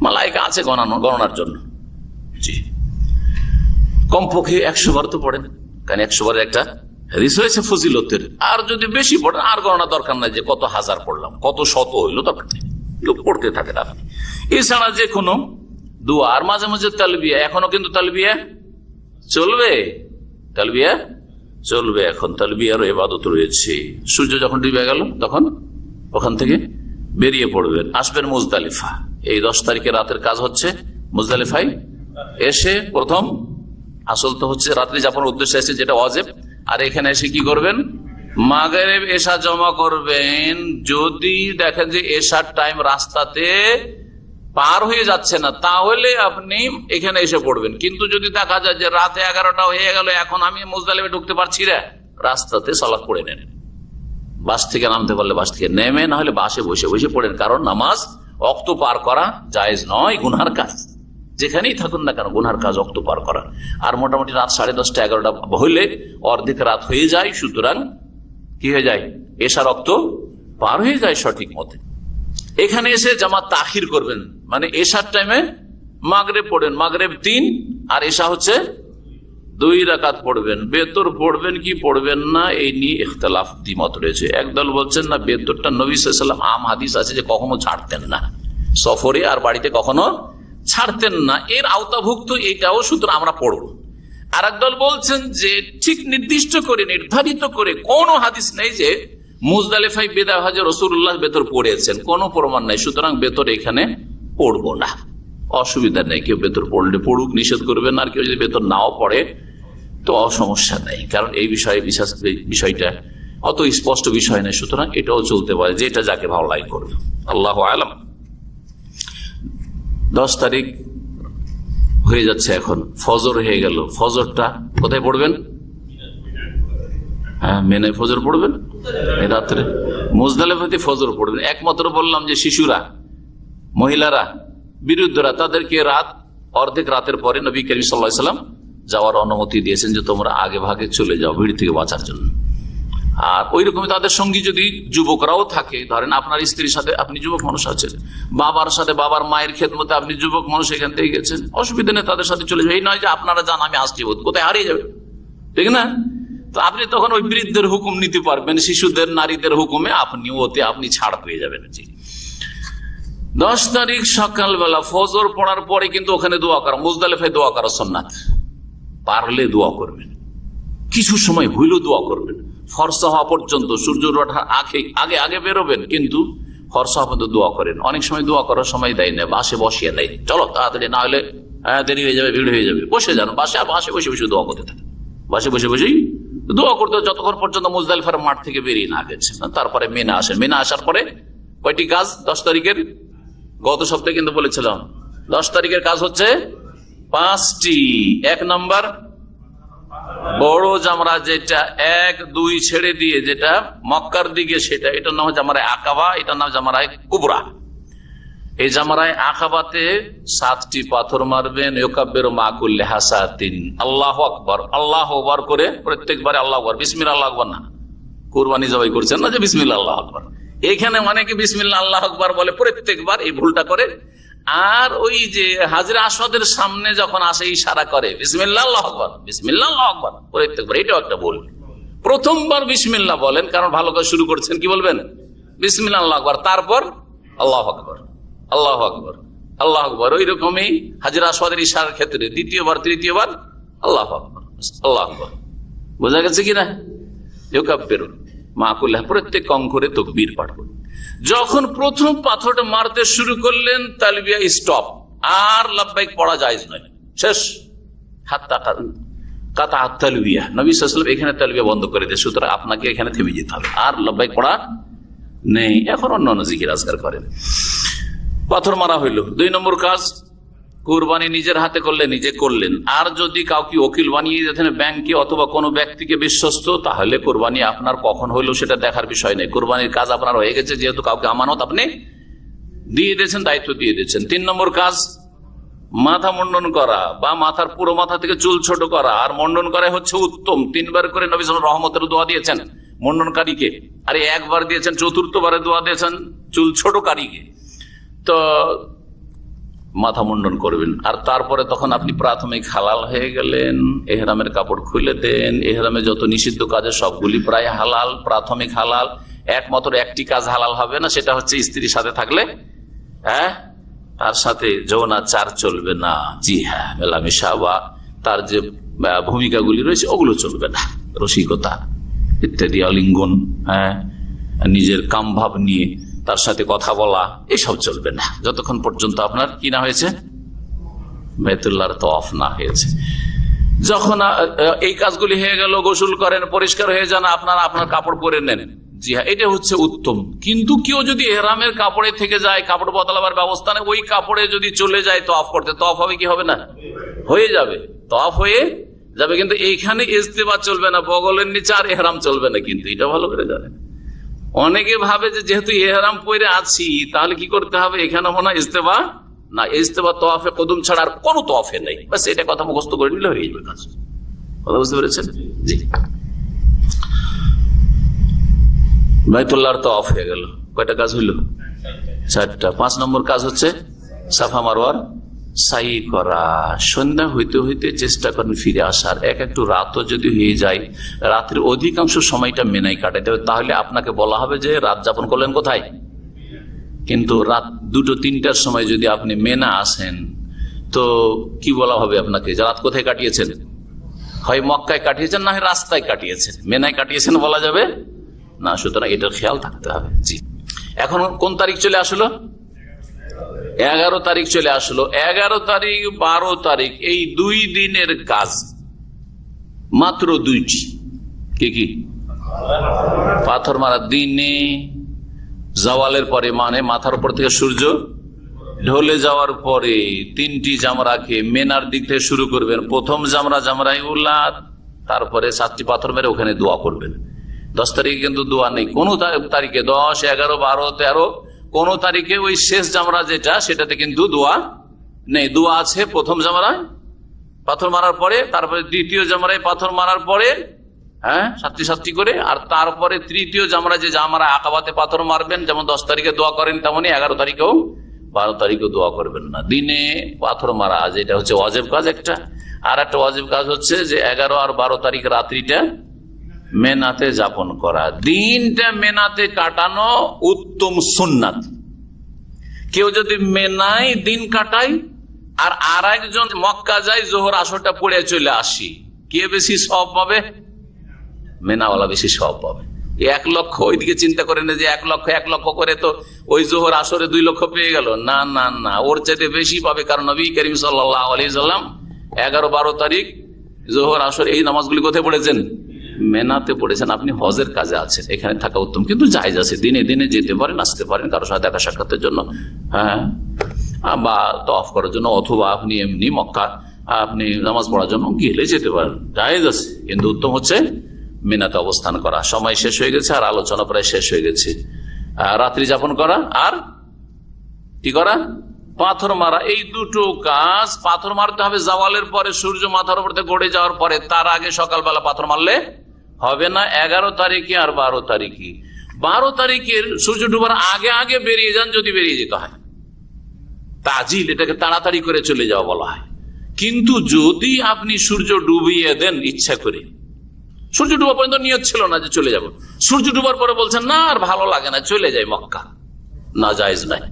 মালায়েকা আছে গণনার জন্য। জি, কমপক্ষে 100 বার তো পড়েন, কারণ 100 বারের একটা হাদিস হয়েছে ফজিলতের। আর যদি বেশি পড়েন আর গণনা দরকার নাই যে কত হাজার পড়লাম, কত শত হইলো, দরকার নেই, পড়তে থাকেন আপনি। এছাড়া যে কোনো দোয়া, আর মাঝে মাঝে তালবিয়া, এখনো কিন্তু তালবিয়া চলবে, তালবিয়া চলবে, এখন তালবিয়ারও ইবাদত রয়েছে। সূর্য যখন ডুবে গেল তখন ওখান থেকে বেরিয়ে পড়বেন, আসবেন মুজদালিফা। এই 10 তারিখে রাতের কাজ হচ্ছে মুজদালিফায় এসে প্রথম আসল তো হচ্ছে রাত্রি যাপনের উদ্দেশ্যে এসে যেটা ওয়াজিব, আর এখানে এসে কি করবেন, মাগরিব এশা জমা করবেন। যদি দেখেন যে এশার টাইম রাস্তাতে পার হয়ে যাচ্ছে না, তাহলে আপনি এখানে এসে পড়বেন। কিন্তু যদি দেখা যায় যে রাতে 11টা হয়ে গেল, এখন আমি মুজদালিফায় ঢুকতে পারছি না, রাস্তাতে সালাত পড়ে নেন। বাস থেকে নামতে পারলে বাস থেকে নেমে, না হলে বাসে বসে বসে পড়েন, কারণ নামাজ ওয়াক্ত পার করা জায়েজ নয়, গুনহার কাজ। যেখানেই থাকুন না কেন গুনহার কাজ ওয়াক্ত পার করা। আর মোটামুটি রাত 10:30 11টা হইলে অর্ধেক রাত হয়ে যায়, সুতরাং কি হয়ে যায়, এশার ওয়াক্ত পার হয়ে যায় সঠিক মতে। এখানে এসে জামাত তাখির করবেন, মানে এশার টাইমে মাগরিব পড়েন, মাগরিব 3 আর এশা হচ্ছে 2 রাকাত পড়বেন। বেতর পড়বেন কি পড়বেন না এই নিয়ে ইখতিলাফ দ্বিমত রয়েছে। একদল বলছেন না, বেতরটা নবী সাল্লাল্লাহু আলাইহি ওয়াসাল্লাম আম হাদিস আছে যে কখনো ছাড়তেন না, সফরে আর বাড়িতে কখনো ছাড়তেন না, এর আওতাভুক্ত এটাও, সুতরাং আমরা পড়ব। আর একদল বলছেন যে ঠিক নির্দিষ্ট করে নির্ধারিত করে কোনো হাদিস নেই যে মুজদালিফায় বিদায় হজে রাসূলুল্লাহ বেতর পড়েছেন, কোনো প্রমাণ নাই, সুতরাং বেতর এখানে পড়ব না, অসুবিধা নেই। কেউ বেতর পড়লে পড়ুক, নিষেধ করবেন। আর কেউ যদি বেতর নাও পড়ে তো অসমস্যা নেই, কারণ এই বিষয়টা অত স্পষ্ট বিষয় নেই, সুতরাং এটাও চলতে পারে, যে এটা যাকে ভালো লাগে করবে। আল্লাহু আলাম। 10 তারিখ হয়ে যাচ্ছে, এখন ফজর হয়ে গেল। ফজরটা কোথায় পড়বেন? হ্যাঁ, মেনায় ফজর পড়বেন, রাত্রে মুজদালিফাতে ফজর পড়বেন। একমাত্র বললাম যে শিশুরা, মহিলারা, বিরুদ্ধরা, তাদেরকে অর্ধেক রাতের পরে নবী করিম সাল্লাল্লাহু আলাইহি ওয়াসাল্লাম যাওয়ার অনুমতি দিয়েছেন যে তোমরা আগে ভাগে চলে যাও ভিড় থেকে বাঁচার জন্য। আর ওই রকমই তাদের সঙ্গী যদি যুবকরাও থাকে, ধরেন আপনার স্ত্রীর সাথে আপনি যুবক মানুষ আছেন, বাবার সাথে বাবার মায়ের খেদমতে আপনি যুবক মানুষ এখান থেকে গেছেন, অসুবিধা নেই, তাদের সাথে চলে যাবে। এই নয় যে আপনারা যান আমি আসছি, কোথায় হারিয়ে যাবে, ঠিক না? তো আপনি তখন ওই বৃদ্ধের হুকুম নিতে পারবেন, শিশুদের নারীদের হুকুমে আপনি ছাড় পেয়ে যাবেন। 10 তারিখ সকালবেলা ফজর পড়ার পরে কিন্তু ওখানে দোয়া করা, মুজদালিফায় দোয়া করা সুন্নাত। পারলে দোয়া করবেন, কিছু সময় হইলেও দোয়া করবেন, ফরসা হওয়া পর্যন্ত, সূর্য ওঠার আগে আগে বেরোবেন, কিন্তু ফরসা হওয়া পর্যন্ত দোয়া করেন। অনেক সময় দোয়া করার সময় দেয় না, বাসে বসিয়ে দেয়, চলো তাড়াতাড়ি, না হলে দেরি হয়ে যাবে, ভিড় হয়ে যাবে, বসে যান বাসে, বাসে বসে বসে দোয়া করতে থাকেন, বাসে বসে বসেই দোয়া করতে যতক্ষণ পর্যন্ত মুজদালিফার মাঠ থেকে বেরিয়ে না গেছে। তারপরে মিনা আসেন, মিনা আসার পরে কয়টি কাজ 10 তারিখের, গত সপ্তাহে কিন্তু বলেছিলাম 10 তারিখের কাজ হচ্ছে 5টি। 1 নম্বর বড় জামরা, যেটা 1, 2 ছেড়ে দিয়ে যেটা মক্কার দিকে, সেটা, এটার নাম জামরায়ে আকাবা, এটার নাম জামরায়ে কুবরা। এই জামরায়ে আকাবাতে 7টি পাথর মারবেন, ইউকাব্বিরু মা কুল্লি হাসাতিন, আল্লাহু আকবার, আল্লাহু আকবার করে প্রত্যেকবারে আল্লাহু আকবার, বিসমিল্লাহ আল্লাহু আকবার না, কুরবানি জবাই করছেন না যে বিসমিল্লাহ আল্লাহু আকবার, এখানে অনেকে বিসমিল্লাহ আল্লাহু আকবার বলে প্রত্যেকবার, এই ভুলটা করে। আর ওই যে হাজরে আসওয়াদের সামনে যখন আসে ইশারা করে বিসমিল্লাহ আল্লাহু আকবার, বিসমিল্লাহ আল্লাহু আকবার প্রত্যেকবার, এটাও একটা ভুল। প্রথমবার বিসমিল্লাহ বলেন, কারণ ভালো করে শুরু করছেন, কি বলবেন? বিসমিল্লাহ আল্লাহু আকবার, তারপর আল্লাহু আকবার, আল্লাহু আকবার, আল্লাহু আকবার। ওই রকমই হাজরে আসওয়াদের ইশারার ক্ষেত্রে দ্বিতীয়বার তৃতীয়বার আল্লাহু আকবার, আল্লাহু আকবার। বোঝা গেছে কিনা? ইউকাব্বিরু মা কুল্লি, প্রত্যেক অঙ্করে তাকবীর পাঠ করুন। যখন প্রথম পাথরটা মারতে শুরু করলেন, তালবিয়া স্টপ, আর লাব্বাইক পড়া জায়েজ নয়, শেষ। হাত্তা কাতা তালবিয়া, নবী সাল্লাল্লাহু আলাইহি ওয়াসাল্লাম এখানে তালবিয়া বন্ধ করে দেয়, সুতরাং আপনাকে এখানে থেমে যেতে হবে, আর লাব্বাইক পড়া নেই। এখন অন্যান্য জিকির আজকার করেন। পাথর মারা হইল। 2 নম্বর কাজ, কুরবানি নিজের হাতে করলে নিজে করলেন। আর যদি কাউকে ওকিল বানিয়ে দিতেন ব্যাংকে অথবা কোনো ব্যক্তিকে বিশ্বস্ত, তাহলে কোরবানি আপনার কখন হইলো সেটা দেখার বিষয় নেই, কোরবানির কাজ আপনার হয়ে গেছে, যেহেতু কাউকে আমানত আপনি দিয়ে দিয়েছেন, দায়িত্ব দিয়ে দিয়েছেন। 3 নম্বর কাজ, মাথা মুন্ডন করা বা মাথার পুরো মাথা থেকে চুল ছোট করা, আর মুন্ডন করাই হচ্ছে উত্তম। 3 বার করে নবী সাল্লাল্লাহু আলাইহি ওয়াসাল্লাম রহমতের দোয়া দিয়েছেন মুন্ডনকারীকে, আর একবার দিয়েছেন, চতুর্থবারে দোয়া দিয়েছেন চুল ছোটকারীকে। তো মাথা মুন্ডন করবেন, আর তারপরে তখন আপনি প্রাথমিক হালাল হয়ে গেলেন। এহরামের কাপড় খুলে দেন। এহরামে যত নিষিদ্ধ কাজে সবগুলি প্রায় হালাল, প্রাথমিক হালাল। একমাত্র একটি কাজ হালাল হবে না, সেটা হচ্ছে স্ত্রীর সাথে থাকলে তার সাথে যৌনাচার চলবে না। জি হ্যাঁ, মেলামেশা বা তার যে ভূমিকাগুলি রয়েছে ওগুলো চলবে না, রসিকতা ইত্যাদি, অলিঙ্গন, নিজের কামভাব নিয়ে তার সাথে কথা বলা, এসব চলবে না যতক্ষণ পর্যন্ত আপনার কি না হয়েছে, বাইতুল্লাহর তওয়াফ না হয়েছে। যখন এই কাজগুলি হয়ে গেল, গোসল করেন, পরিষ্কার হয়ে যান, আপনার কাপড় পরে নেন। জি হ্যাঁ, এটা হচ্ছে উত্তম। কিন্তু কেউ যদি ইহরামের কাপড়ে থেকে যায়, কাপড় বদলাবার ব্যবস্থা নেই, ওই কাপড়ে যদি চলে যায় তওয়াফ করতে, তওয়াফ হবে কি হবে না? হয়ে যাবে, তওয়াফ হয়ে যাবে। কিন্তু এইখানে ইস্তেবা চলবে না, বগলের নিচে আর ইহরাম চলবে না। কিন্তু এটা ভালো করে জানেন, অনেকে ভাবে যে যেহেতু ইহরাম পরে আছি তাহলে কি করতে হবে, এখানে মনে হয় ইস্তেবা না। ইস্তেবা তওয়াফে কদম ছাড়া আর কোনো তওয়াফে নেই। বাস এটা কথা মুখস্থ করে নিলে হয়ে যাবে কাজ। কথা বুঝতে পেরেছেন? জি, বাইতুল্লাহর তওয়াফ হয়ে গেল। কয়টা কাজ হইল? 4টা। 5 নম্বর কাজ হচ্ছে সাফা মারওয়ার সাই করা। সন্ধ্যা হইতে হইতে চেষ্টা করেন ফিরে আসার। একটু রাতও যদি হয়ে যায়, রাতের অধিকাংশ সময়টা মেনাই কাটাইতে হবে। তাহলে আপনাকে বলা হবে যে রাত যাপন করলেন কোথায়। কিন্তু রাত 2-3টার সময় যদি আপনি মেনা আসেন, তো কি বলা হবে আপনাকে, যে রাত কোথায় কাটিয়েছেন? হয় মক্কায় কাটিয়েছেন, না হয় রাস্তায় কাটিয়েছেন। মেনায় কাটিয়েছেন বলা যাবে না। সুতরাং এটার খেয়াল থাকতে হবে। জি, এখন কোন তারিখ চলে আসলো? 11 তারিখ চলে আসলো। 11 তারিখ 12 তারিখ এই 2 দিনের কাজ মাত্র 2টি। কি? পাথর মারার দিনে জাওয়ালের পরে, মানে মাথার উপর থেকে সূর্য ঢলে যাওয়ার পরে 3টি জামরাকে মেনার দিক থেকে শুরু করবেন। প্রথম জামরাই উল্লাহ, তারপরে 7টি পাথর মেরে ওখানে দোয়া করবেন। 10 তারিখে কিন্তু দোয়া নেই। কোন তারিখে 10, 11, 12, 13 কোন তারিখে ওই শেষ জামরা যেটা, সেটাতে কিন্তু দোয়া নেই। দোয়া আছে প্রথম জামরায় পাথর মারার পরে, তারপরে দ্বিতীয় জামরায় পাথর মারার পরে 7টি করে, আর তারপরে তৃতীয় জামরা, যে জামরা আকাবাতে পাথর মারবেন, যেমন 10 তারিখে দোয়া করেন, তেমনি 11 তারিখেও 12 তারিখেও দোয়া করবেন না। দিনে পাথর মারা, যেটা হচ্ছে ওয়াজিব কাজ একটা। আর একটা ওয়াজিব কাজ হচ্ছে যে 11 আর 12 তারিখ রাত্রিটা মেনাতে যাপন করা। দিনটা মেনাতে কাটানো উত্তম সুন্নাত। কেউ যদি মেনায় দিন কাটায় আর একজন মক্কা যায়, জোহর আসরটা পড়ে চলে আসি, কে বেশি সওয়াব পাবে? মেনাওয়ালা বেশি সওয়াব পাবে। 1 লক্ষ ওইদিকে চিন্তা করে না যে 1 লক্ষ করে তো ওই জোহর আসরে 2 লক্ষ পেয়ে গেল। না না না, ওর চাইতে বেশি পাবে। কারণ নবী করিম সাল্লাল্লাহু আলাইহি সাল্লাম 11-12 তারিখ জোহর আসর এই নামাজগুলি কোথায় পড়েছেন? মেনাতে পড়েছেন। আপনি হজের কাজে আছেন, এখানে থাকা উত্তম, কিন্তু জায়েজ আছে। দিনে দিনে যেতে পারেন, আসতে পারেন কারোর সাথে দেখা সাক্ষাতের জন্য, বা তওয়াফ করার জন্য, অথবা আপনি এমনি মক্কা আপনি নামাজ পড়ার জন্য গেলে যেতে পারেন, জায়েজ আছে। কিন্তু উত্তম হচ্ছে মেনাতে অবস্থান করা। সময় শেষ হয়ে গেছে আর আলোচনা প্রায় শেষ হয়ে গেছে। রাত্রি যাপন করা আর কি করা? পাথর মারা। এই দুটো কাজ। পাথর মারতে হবে জাওয়ালের পরে, সূর্য মাথার উপর থেকে গড়ে যাওয়ার পরে। তার আগে সকালবেলা পাথর মারলে হবে না। 11 তারিখে আর 12 তারিখে। 12 তারিখের সূর্য ডুবার আগে আগে বেরিয়ে যান, যদি বেরিয়ে যেতে হয়। তাজিল, এটাকে তাড়াতাড়ি করে চলে যাওয়া বলা হয়। কিন্তু যদি আপনি সূর্য ডুবিয়ে দেন ইচ্ছা করে, সূর্য ডুবা পর্যন্ত নিয়ত ছিল না যে চলে যাব, সূর্য ডুবার পরে বলছেন না আর ভালো লাগে না, চলে যাই মক্কা, না জায়েজ নাই।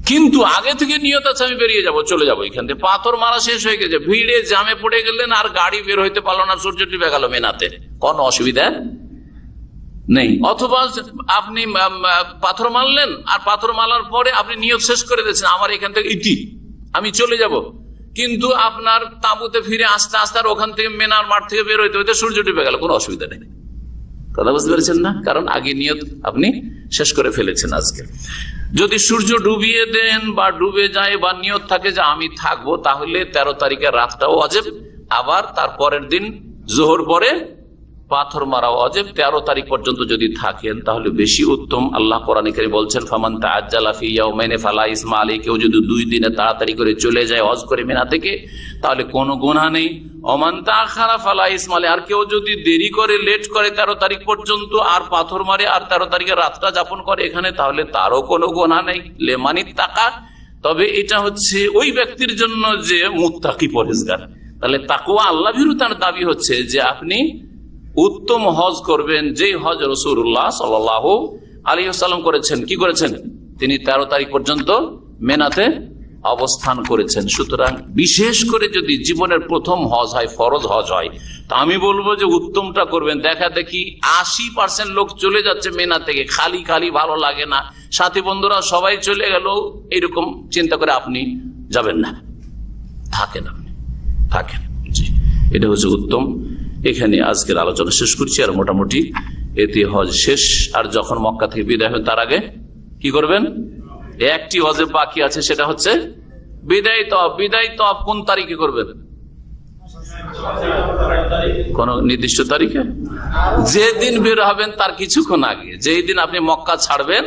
কিন্তু আগে থেকে নিয়ত আছে আমি বেরিয়ে যাব, চলে যাবো এখান থেকে। পাথর মারা শেষ হয়ে গেছে, ভিড়ে জামে পড়ে গেলেন আর গাড়ি বের হইতে পারলো না, সূর্য ডুবে গেল মেনাতে, কোনো অসুবিধা নেই। অথবা আপনি পাথর মারলেন আর পাথর মারার পরে আপনি নিয়ত শেষ করে দিয়েছেন আমার এখান থেকে আমি চলে যাব, কিন্তু আপনার তাঁবুতে ফিরে আস্তে আস্তে আর ওখান থেকে মেনার মাঠ থেকে বের হইতে হইতে সূর্য ডুবে গেল, কোনো অসুবিধা নেই। কথা বুঝতে পেরেছেন না? কারণ আগে নিয়ত আপনি শেষ করে ফেলেছেন। আজকে যদি সূর্য ডুবিয়ে দেন বা ডুবে যায় বা নিয়ত থাকে যে আমি থাকবো, তাহলে 13 তারিখের রাতটাও ওয়াজিব। আবার তার পরের দিন জোহর পরে পাথর মারা ওয়াজিব 13 তারিখ পর্যন্ত যদি থাকেন তাহলে বেশি উত্তম। আল্লাহ কোরআনে কারীমে বলছেন, ফামান তাআজ্জালা ফি ইয়াওমাইনি ফালা ইসমা আলাইহি, কেউ যদি 2 দিনে তাড়াতাড়ি করে চলে যায় হজ করে মিনা থেকে তাহলে কোনো গুনাহ নেই। ওমান তাআখারা ফালা ইসমা আলাইহি, আর কেউ যদি দেরি করে লেট করে 13 তারিখ পর্যন্ত আর পাথর মারে আর 13 তারিখে রাতটা যাপন করে এখানে, তাহলে তারও কোনো গুনাহ নেই। লেমানিত তাকা, তবে এটা হচ্ছে ওই ব্যক্তির জন্য যে মুত্তাকি পরহেজগার। তাহলে তাকওয়া আল্লাহ ভীরুতার দাবি হচ্ছে যে আপনি উত্তম হজ করবেন, যেই হজ রাসূলুল্লাহ সাল্লাল্লাহু আলাইহি ওয়াসাল্লাম করেছেন। কি করেছেন? তিনি 13 তারিখ পর্যন্ত মিনাতে অবস্থান করেছেন। সুতরাং বিশেষ করে যদি জীবনের প্রথম হজ হয়, ফরজ হজ হয়, তা আমি বলবো যে উত্তমটা করবেন। দেখা দেখি 80% লোক চলে যাচ্ছে মিনা থেকে, খালি খালি ভালো লাগে না, সাথী বন্ধুরা সবাই চলে গেল, এরকম চিন্তা করে আপনি যাবেন না, থাকেন, আপনি থাকেন। জি, এটা হচ্ছে উত্তম। এখানে আজকের আলোচনা শেষ করছি। আর মোটামুটি এতে হজ শেষ। আর যখন মক্কা থেকে বিদায় হয় তার আগে কি করবেন? একটি হজে বাকি আছে, সেটা হচ্ছে বিদায় তওয়াফ। বিদায় তওয়াফ কোন তারিখে করবেন? কোন নির্দিষ্ট তারিখে? যেদিন বের হবেন তার কিছুক্ষণ আগে, যেই দিন আপনি মক্কা ছাড়বেন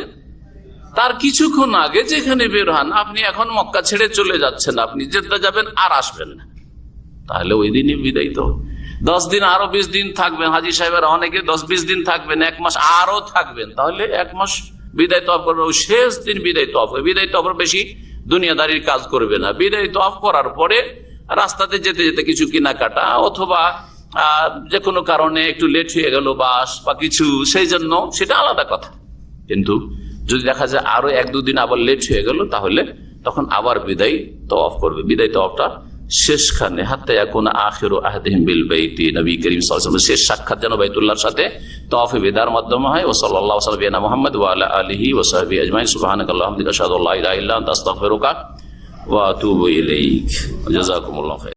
তার কিছুক্ষণ আগে যেখানে বের হন, আপনি এখন মক্কা ছেড়ে চলে যাচ্ছেন, আপনি যেতে যাবেন আর আসবেন না, তাহলে ওই দিনই বিদায় তওয়াফ। 10 দিন আরো 20 দিন থাকবেন, হাজি সাহেবেরা অনেকে 10-20 দিন থাকবেন, 1 মাস আরো থাকবেন, তাহলে 1 মাস বিদায় তওয়াফ করবেন। শেষ দিন বিদায় তওয়াফ। বিদায় তওয়াফের বেশি দুনিয়াদারির কাজ করবে না। বিদায় তওয়াফ করার পরে রাস্তাতে যেতে যেতে কিছু কেনাকাটা অথবা যে কোনো কারণে একটু লেট হয়ে গেল বাস বা কিছু, সেই জন্য সেটা আলাদা কথা। কিন্তু যদি দেখা যায় আরো 1-2 দিন আবার লেট হয়ে গেল, তাহলে তখন আবার বিদায় তওয়াফ করবে। বিদায় তওয়াফটা শেষখানে, হাত্তা ইয়াকুনা আখিরু আহদিহিম বিল বাইতি, নবী করিম সাল্লাল্লাহু আলাইহি ওয়াসাল্লাম শেষ সাক্ষাৎ যেন বাইতুল্লাহর সাথে তওয়াফে বিদার মাধ্যমে হয়। ওয়া সাল্লাল্লাহু আলা মুহাম্মদ ওয়া আলা আলিহি ওয়া সাহবিহি আজমাইন। সুবহানাকাল্লাহুম্মা ওয়া বিহামদিকা আশহাদু আল্লা ইলাহা ইল্লা আনতা আস্তাগফিরুকা ওয়া আতুবু ইলাইক। জাযাকুমুল্লাহু খাইরান।